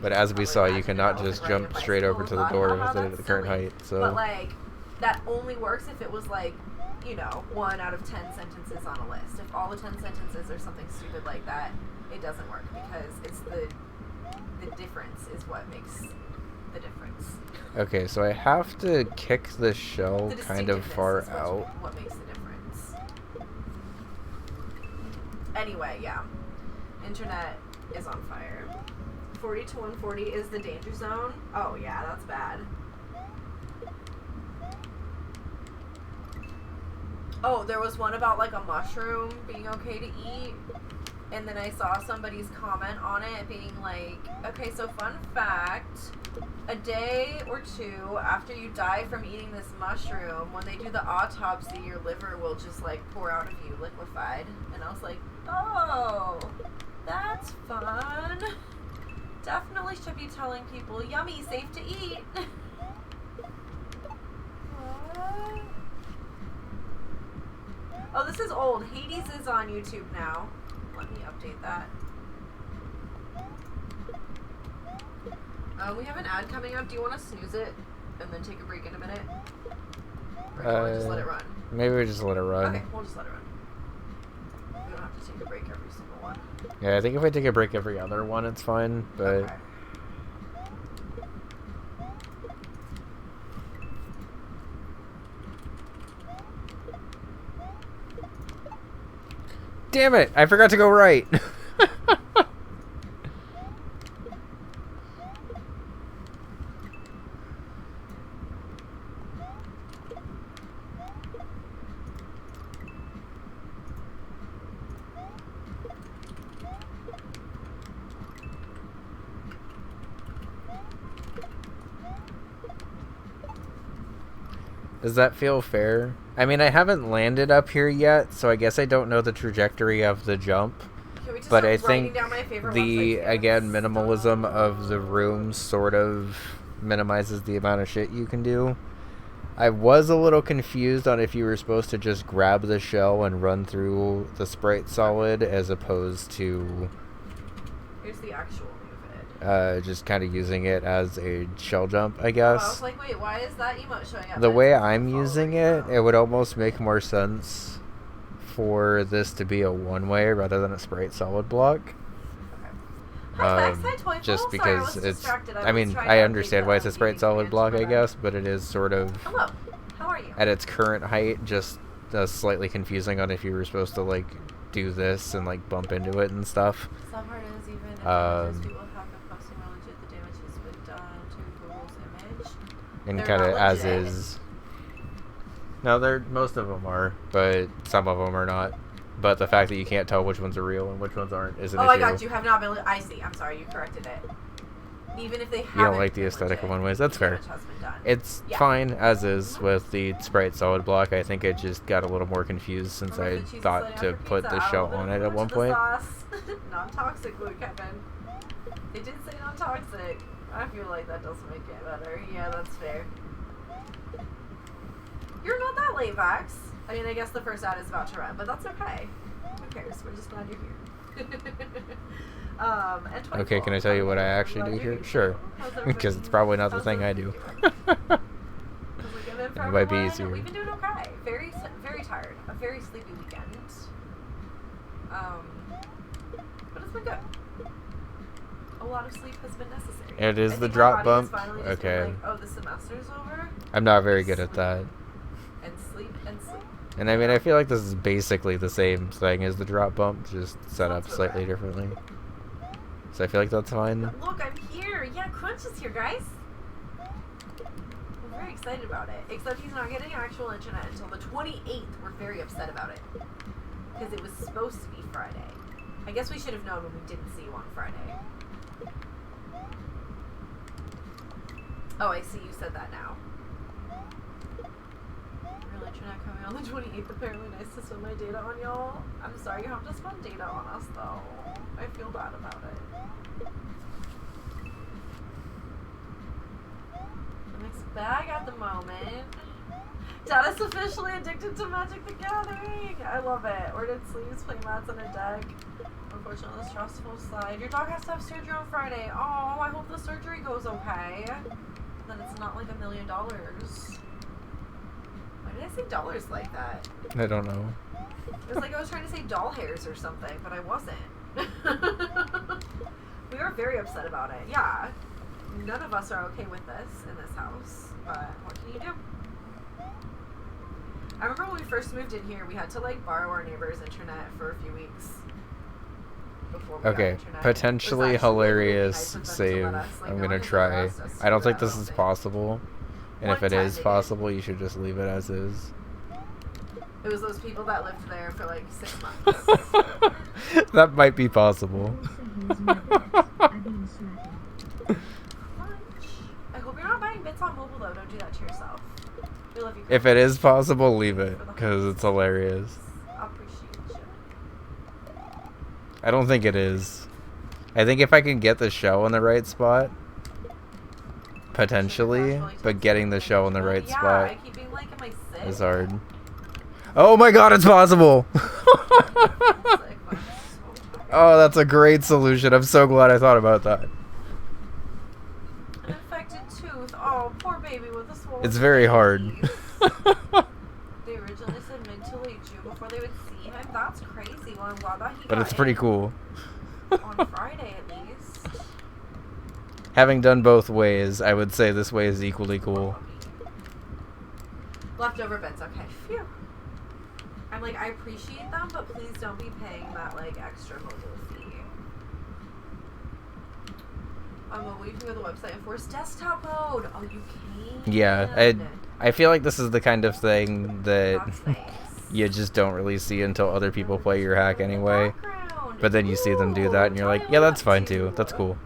But as we saw, you cannot just jump straight over to the door with it at the current height, so... But, like, that only works if it was, like, you know, 1 out of 10 sentences on a list. If all the 10 sentences are something stupid like that, it doesn't work because it's the difference is what makes the difference. Okay, so I have to kick the shell The kind of distinctiveness far is out. what makes the difference. Anyway, yeah. Internet is on fire. 40 to 140 is the danger zone. Oh, yeah, that's bad. Oh, there was one about, like, a mushroom being okay to eat. And then I saw somebody's comment on it being like, okay, so fun fact, a day or two after you die from eating this mushroom, when they do the autopsy, your liver will just, like, pour out of you liquefied. And I was like, oh, that's fun. Definitely should be telling people, yummy, safe to eat. What? Oh, this is old. Hades is on YouTube now. Let me update that. We have an ad coming up. Do you want to snooze it and then take a break in a minute? Or do you want to just let it run? Maybe we just let it run. Okay, we'll just let it run. We don't have to take a break every single one. Yeah, I think if I take a break every other one, it's fine, but... Okay. Damn it! I forgot to go right. Does that feel fair? I mean, I haven't landed up here yet, so I guess I don't know the trajectory of the jump. But I think the, again, minimalism of the room sort of minimizes the amount of shit you can do. I was a little confused on if you were supposed to just grab the shell and run through the Sprite Solid as opposed to... Here's the actual move it. Just kind of using it as a shell jump, I guess. I was like, wait, why is that emote showing up? The way I'm using it, it would almost make more sense for this to be a one-way rather than a Sprite Solid block. Just because it's... I mean, I understand why it's a Sprite Solid block, I guess, but it is sort of... Hello. How are you? At its current height, just slightly confusing on if you were supposed to, like, do this and, like, bump into it and stuff. Some part is even if people have been posting more legit the damage has been done to Google's image. And kind of as is. No, most of them are, but some of them are not. But the fact that you can't tell which ones are real and which ones aren't is an issue. Oh my god, you have not been... I see. I'm sorry, you corrected it. Even if they haven't... You don't like the aesthetic of one ways. That's fair. It's fine as is with the Sprite Solid block. I think it just got a little more confused since I thought to put the shell on it at one point. Non-toxic, Kevin. They did say non-toxic. I feel like that doesn't make it better. Yeah, that's fair. You're not that late, Vax. I mean, I guess the first ad is about to run, but that's okay. Who cares? We're just glad you're here. Okay, can I tell you what I actually do here? Sure. Because it's probably not the thing I do. It might be easier. We've been doing okay. Very, very tired. A very sleepy weekend. But it's been good. A lot of sleep has been necessary. It is the drop bump. Okay. Like, oh, the semester's over? I'm not very good at that. And sleep and sleep. And I mean, I feel like this is basically the same thing as the drop bump, just set up slightly differently. So I feel like that's fine. Look, I'm here. Yeah, Crunch is here, guys. We're very excited about it. Except he's not getting actual internet until the 28th. We're very upset about it. Because it was supposed to be Friday. I guess we should have known when we didn't see you on Friday. Oh, I see you said that now. Real internet coming on the 28th. Apparently nice to spend my data on y'all. I'm sorry you have to spend data on us, though. I feel bad about it. Mixed bag at the moment. Dad is officially addicted to Magic the Gathering. I love it. Ordered sleeves, playmats, and a deck. Unfortunately, stressful slide. Your dog has to have surgery on Friday. Oh, I hope the surgery goes okay. Then it's not like $1 million. Why did I say dollars like that? I don't know. It was like I was trying to say doll hairs or something, but I wasn't. We were very upset about it. Yeah. None of us are okay with this in this house, but what can you do? I remember when we first moved in here, we had to like borrow our neighbor's internet for a few weeks. Okay, potentially hilarious save. I'm gonna try. I don't think this is possible. And if it is possible, you should just leave it as is. It was those people that lived there for like 6 months. That might be possible. I hope you're not buying bits on mobile though. Don't do that to yourself. We love you. If it is possible, leave it, because it's hilarious. I appreciate you. I don't think it is. I think if I can get the show in the right spot, potentially, but getting the show in the right spot is hard. Oh my god, it's possible! Oh, that's a great solution. I'm so glad I thought about that. An infected tooth. Oh, poor baby with a swollen. It's very hard. They originally said mid to late June before they would see him. That's crazy. Well, I'm glad that he but it's pretty cool. On Friday, at least. Having done both ways, I would say this way is equally cool. Leftover bits. Okay. Phew. I I'm like, I appreciate them, but please don't be paying that like extra mobile fee. On mobile, you can go to the website and force desktop mode. Oh, you can. Yeah, I feel like this is the kind of thing that That's nice. you just don't really see until other people play your hack anyway. But then you see them do that, and you're like, yeah, that's fine too. That's cool.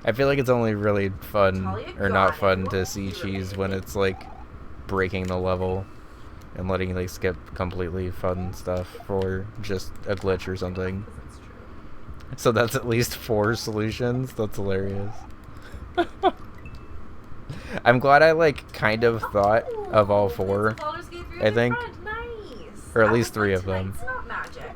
I feel like it's only really fun, or not fun, to see cheese when it's like breaking the level and letting you like skip completely fun stuff for just a glitch or something. So that's at least 4 solutions. That's hilarious. I'm glad I like kind of thought of all 4. I think, or at least 3 of them. It's not magic.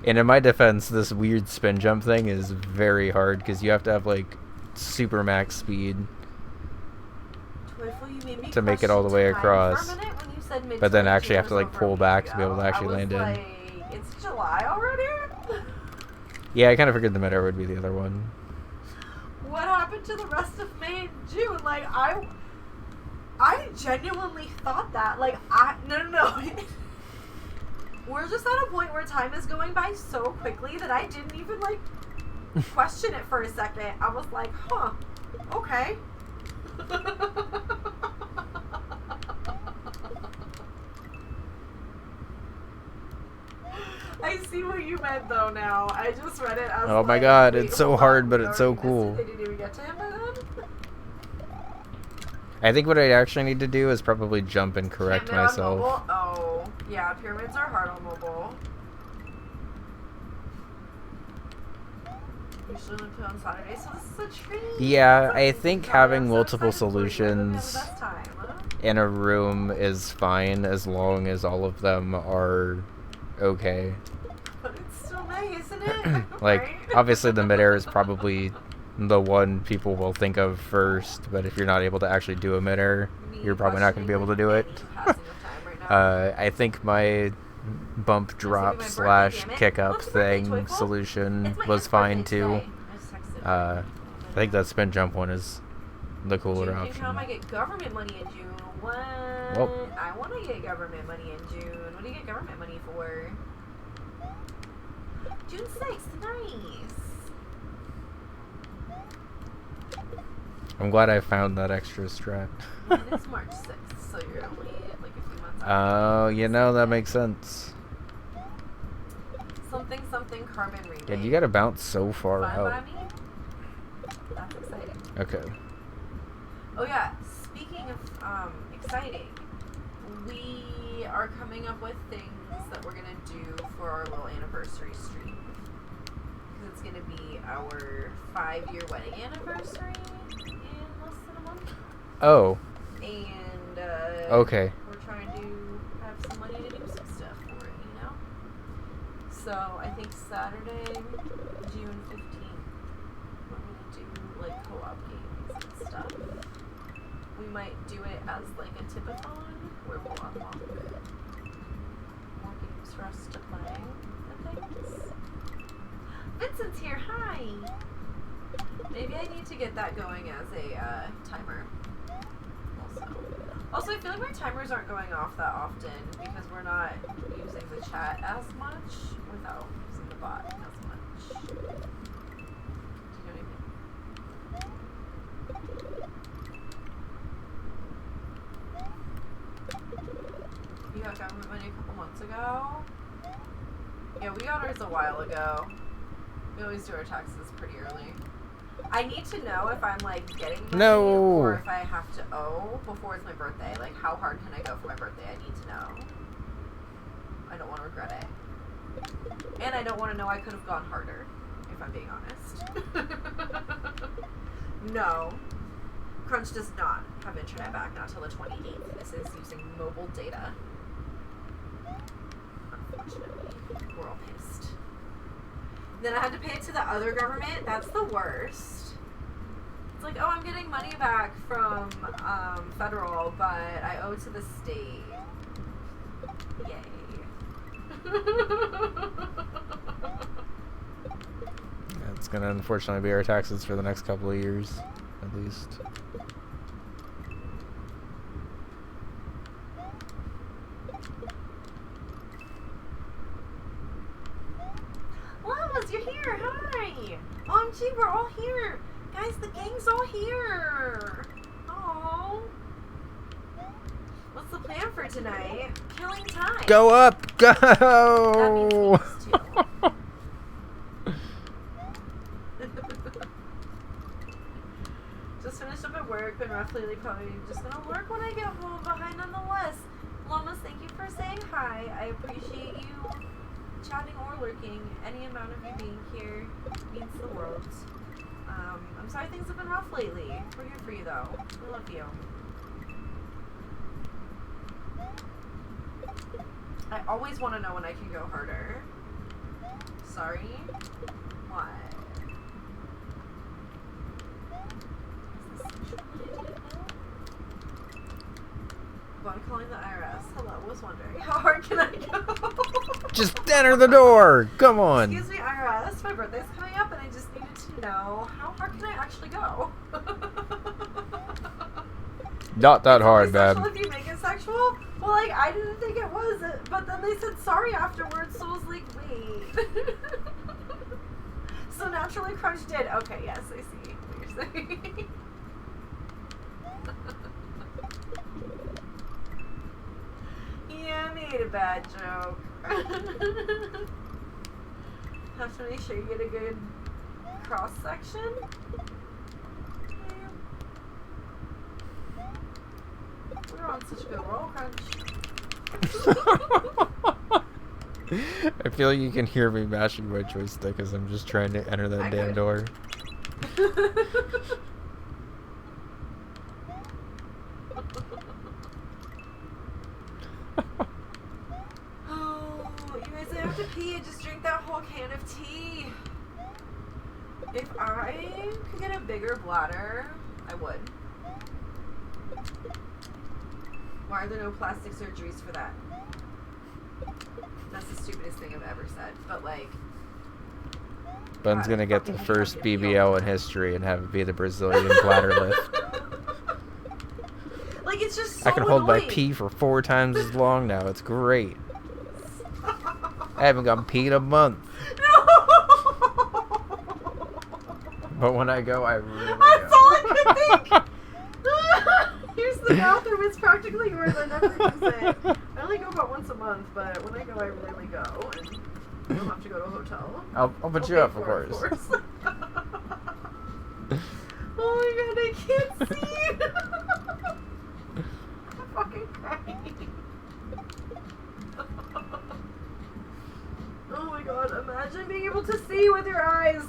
And in my defense, this weird spin jump thing is very hard because you have to have like super max speed to make it all the way across. But then actually have to like pull back to be able to actually land in. It's July already? Yeah, I kind of figured the mid-air would be the other one. What happened to the rest of May and June? Like, I genuinely thought that. Like, no. We're just at a point where time is going by so quickly that I didn't even, like, question it for a second. I was like, huh, okay. I see what you meant though now. I just read it as oh my god, it's so hard, but it's so cool. They didn't even get to him by then? I think what I actually need to do is probably jump and correct myself. Oh, yeah, pyramids are hard on mobile. Usually only play on Saturday, so this is a treat. Yeah, I think having multiple solutions in a room is fine as long as all of them are okay. But it's still May, isn't it? Like, right? obviously the mid-air is probably the one people will think of first, but if you're not able to actually do a mid-air, you're probably not going to be able to do it. I think my bump drop slash kick up thing solution was fine too. I think that spin jump one is the cooler option. I get government money in June. What? Well, I want to get government money in June. What do you get government money for? June 6th, nice. I'm glad I found that extra strat. Mine is March 6th, so you're only like a few months out. Oh, you know, that makes sense. Something carbon rebate. Yeah, you gotta bounce so far Fun out. by me? That's exciting. Okay. Oh yeah, speaking of exciting, we are coming up with things that we're gonna do for our little anniversary stream. Because it's gonna be our 5-year wedding anniversary in less than a month. Oh. And okay. we're trying to have some money to do some stuff for it, you know? So I think Saturday, June 15th, we're gonna do like co-op games and stuff. We might do it as like a tip-a-thon where we'll unlock more games for us to play and things. Vincent's here, hi! Maybe I need to get that going as a timer. Also, I feel like my timers aren't going off that often because we're not using the chat as much without using the bot as much. Do you know what I mean? You got government money a couple months ago? Yeah, we got ours a while ago. We always do our taxes pretty early. I need to know if I'm like getting money or if I have to owe before it's my birthday. Like, how hard can I go for my birthday? I need to know. I don't want to regret it. And I don't want to know I could have gone harder, if I'm being honest. No. Crunch does not have internet back now till the 28th. This is using mobile data. Unfortunately, we're all pissed. Then I had to pay it to the other government. That's the worst. It's like, oh, I'm getting money back from federal, but I owe to the state. Yay. Yeah, it's gonna unfortunately be our taxes for the next couple of years, at least. OMG, we're all here. Guys, the gang's all here. Oh. What's the plan for tonight? Killing time. Go up! Go! That means me too. Just finished up at work, been rough lately, probably just gonna work when I get home, behind nonetheless. Lomas, thank you for saying hi. I appreciate you chatting or lurking. Any amount of you being here means the world. I'm sorry things have been rough lately. We're here for you though. We love you. I always want to know when I can go harder. Sorry? What? Well, I'm calling the IRS. Hello, was wondering. How hard can I go? Just enter the door! Come on! Excuse me, IRS. My birthday's coming up and I just needed to know how hard can I actually go? Not that hard, Is it sexual man. if you make it sexual? Well, like, I didn't think it was, but then they said sorry afterwards, so I was like, wait. So naturally Crunch did. Okay, yes, I see what you're saying. Yeah, I made a bad joke. Have to make sure you get a good cross section. We're on such a good roll, Crunch. I feel like you can hear me mashing my joystick as I'm just trying to enter that damn door. Oh, you guys, I have to pee. I just drank that whole can of tea. If I could get a bigger bladder, I would. Why are there no plastic surgeries for that? That's the stupidest thing I've ever said. But like, Ben's gonna get the first BBL in history and have it be the Brazilian bladder lift. like it's just so I can hold my annoying. pee for 4 times as long now. It's great. I haven't gotten pee in a month. No! But when I go, I really That's go. all I could think. Here's the bathroom. It's practically yours. I never use it. I only go about once a month, but when I go, I really go. And you don't have to go to a hotel. I'll put you pay up, of for it, course. Oh my god, I can't see. I'm fucking crying. Oh my god, imagine being able to see with your eyes.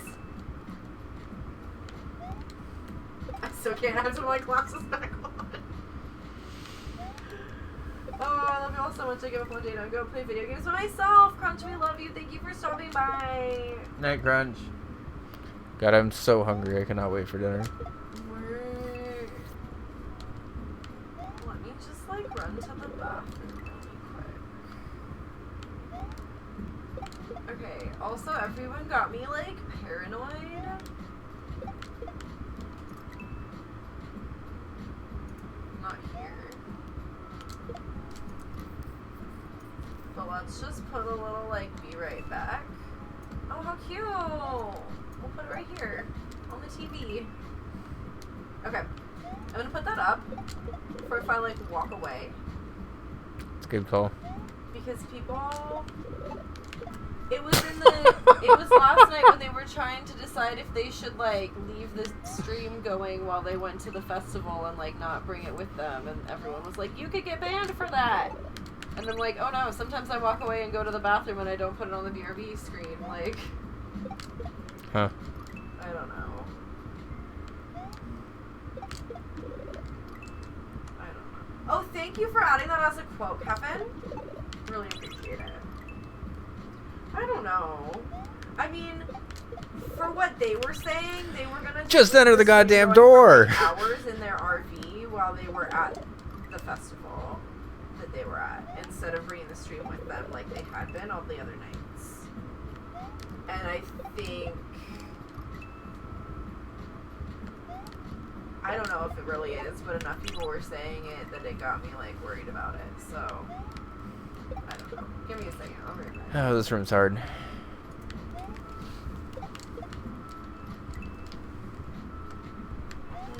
I still can't have to put my glasses back on. Oh, I love you all so much. I give up one day and go play video games by myself. Crunch, we love you. Thank you for stopping by. Night, Crunch. God, I'm so hungry. I cannot wait for dinner. Word. Let me just like run to the bathroom really quick. Okay, also everyone got me like paranoid. Not here. But let's just put a little like be right back. Oh, how cute! We'll put it right here on the TV. Okay, I'm gonna put that up for if I like walk away It's a good call. because people. It was last night when they were trying to decide if they should like leave the stream going while they went to the festival and like not bring it with them, and everyone was like, "You could get banned for that." And I'm like, "Oh no!" Sometimes I walk away and go to the bathroom and I don't put it on the BRB screen. Like, Huh. I don't know. I don't know. Oh, thank you for adding that as a quote, Kevin. Really appreciate it. I don't know. I mean, for what they were saying, they were gonna Just enter the goddamn like, door. for, like, hours in their RV while they were at the festival that they were at, instead of bringing the stream with them like they had been all the other nights. And I think, I don't know if it really is, but enough people were saying it that it got me like worried about it. So I don't know. Give me a second. I'll be right back. Oh, this room's hard.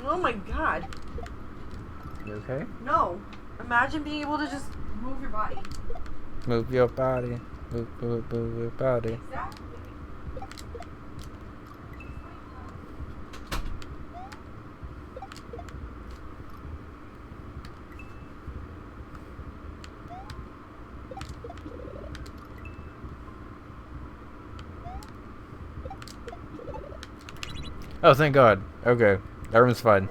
Oh my god. You okay? No. Imagine being able to just move your body. Move your body. Move your body. Exactly. Oh, thank God. Okay. That room's fine.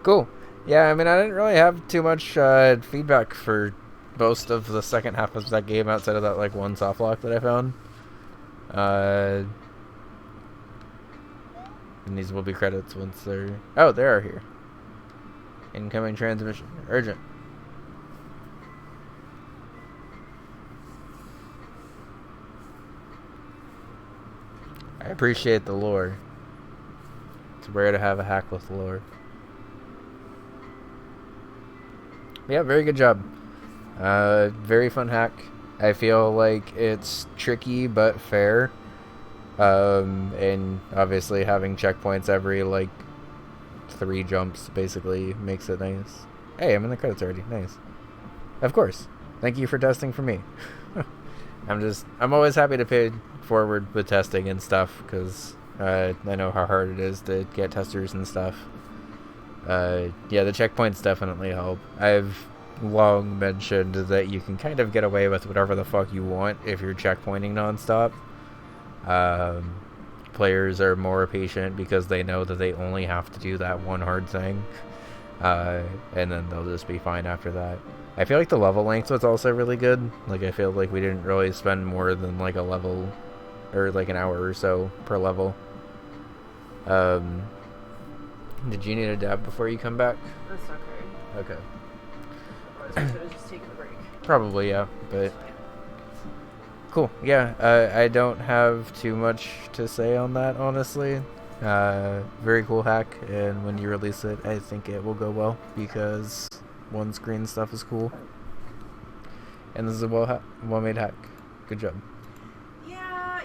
Cool. Yeah, I mean, I didn't really have too much feedback for most of the second half of that game outside of that, like, one soft lock that I found. And these will be credits once they're... Oh, they are here. Incoming transmission. Urgent. I appreciate the lore. It's rare to have a hack with lore. Yeah, very good job. Very fun hack. I feel like it's tricky but fair. And obviously having checkpoints every, like, 3 jumps basically makes it nice. Hey, I'm in the credits already. Nice. Of course. Thank you for testing for me. I'm always happy to pay forward with testing and stuff, because I know how hard it is to get testers and stuff. Yeah, the checkpoints definitely help. I've long mentioned that you can kind of get away with whatever the fuck you want if you're checkpointing nonstop. Players are more patient because they know that they only have to do that one hard thing, and then they'll just be fine after that. I feel like the level length was also really good. Like, I feel like we didn't really spend more than like a level or like an hour or so per level. Did you need a dab before you come back? That's okay. Okay. Otherwise, we could have just taken a break. Probably, yeah, but cool. Yeah, I don't have too much to say on that, honestly. Very cool hack, and when you release it, I think it will go well, because one screen stuff is cool. And this is a well-made hack. Good job.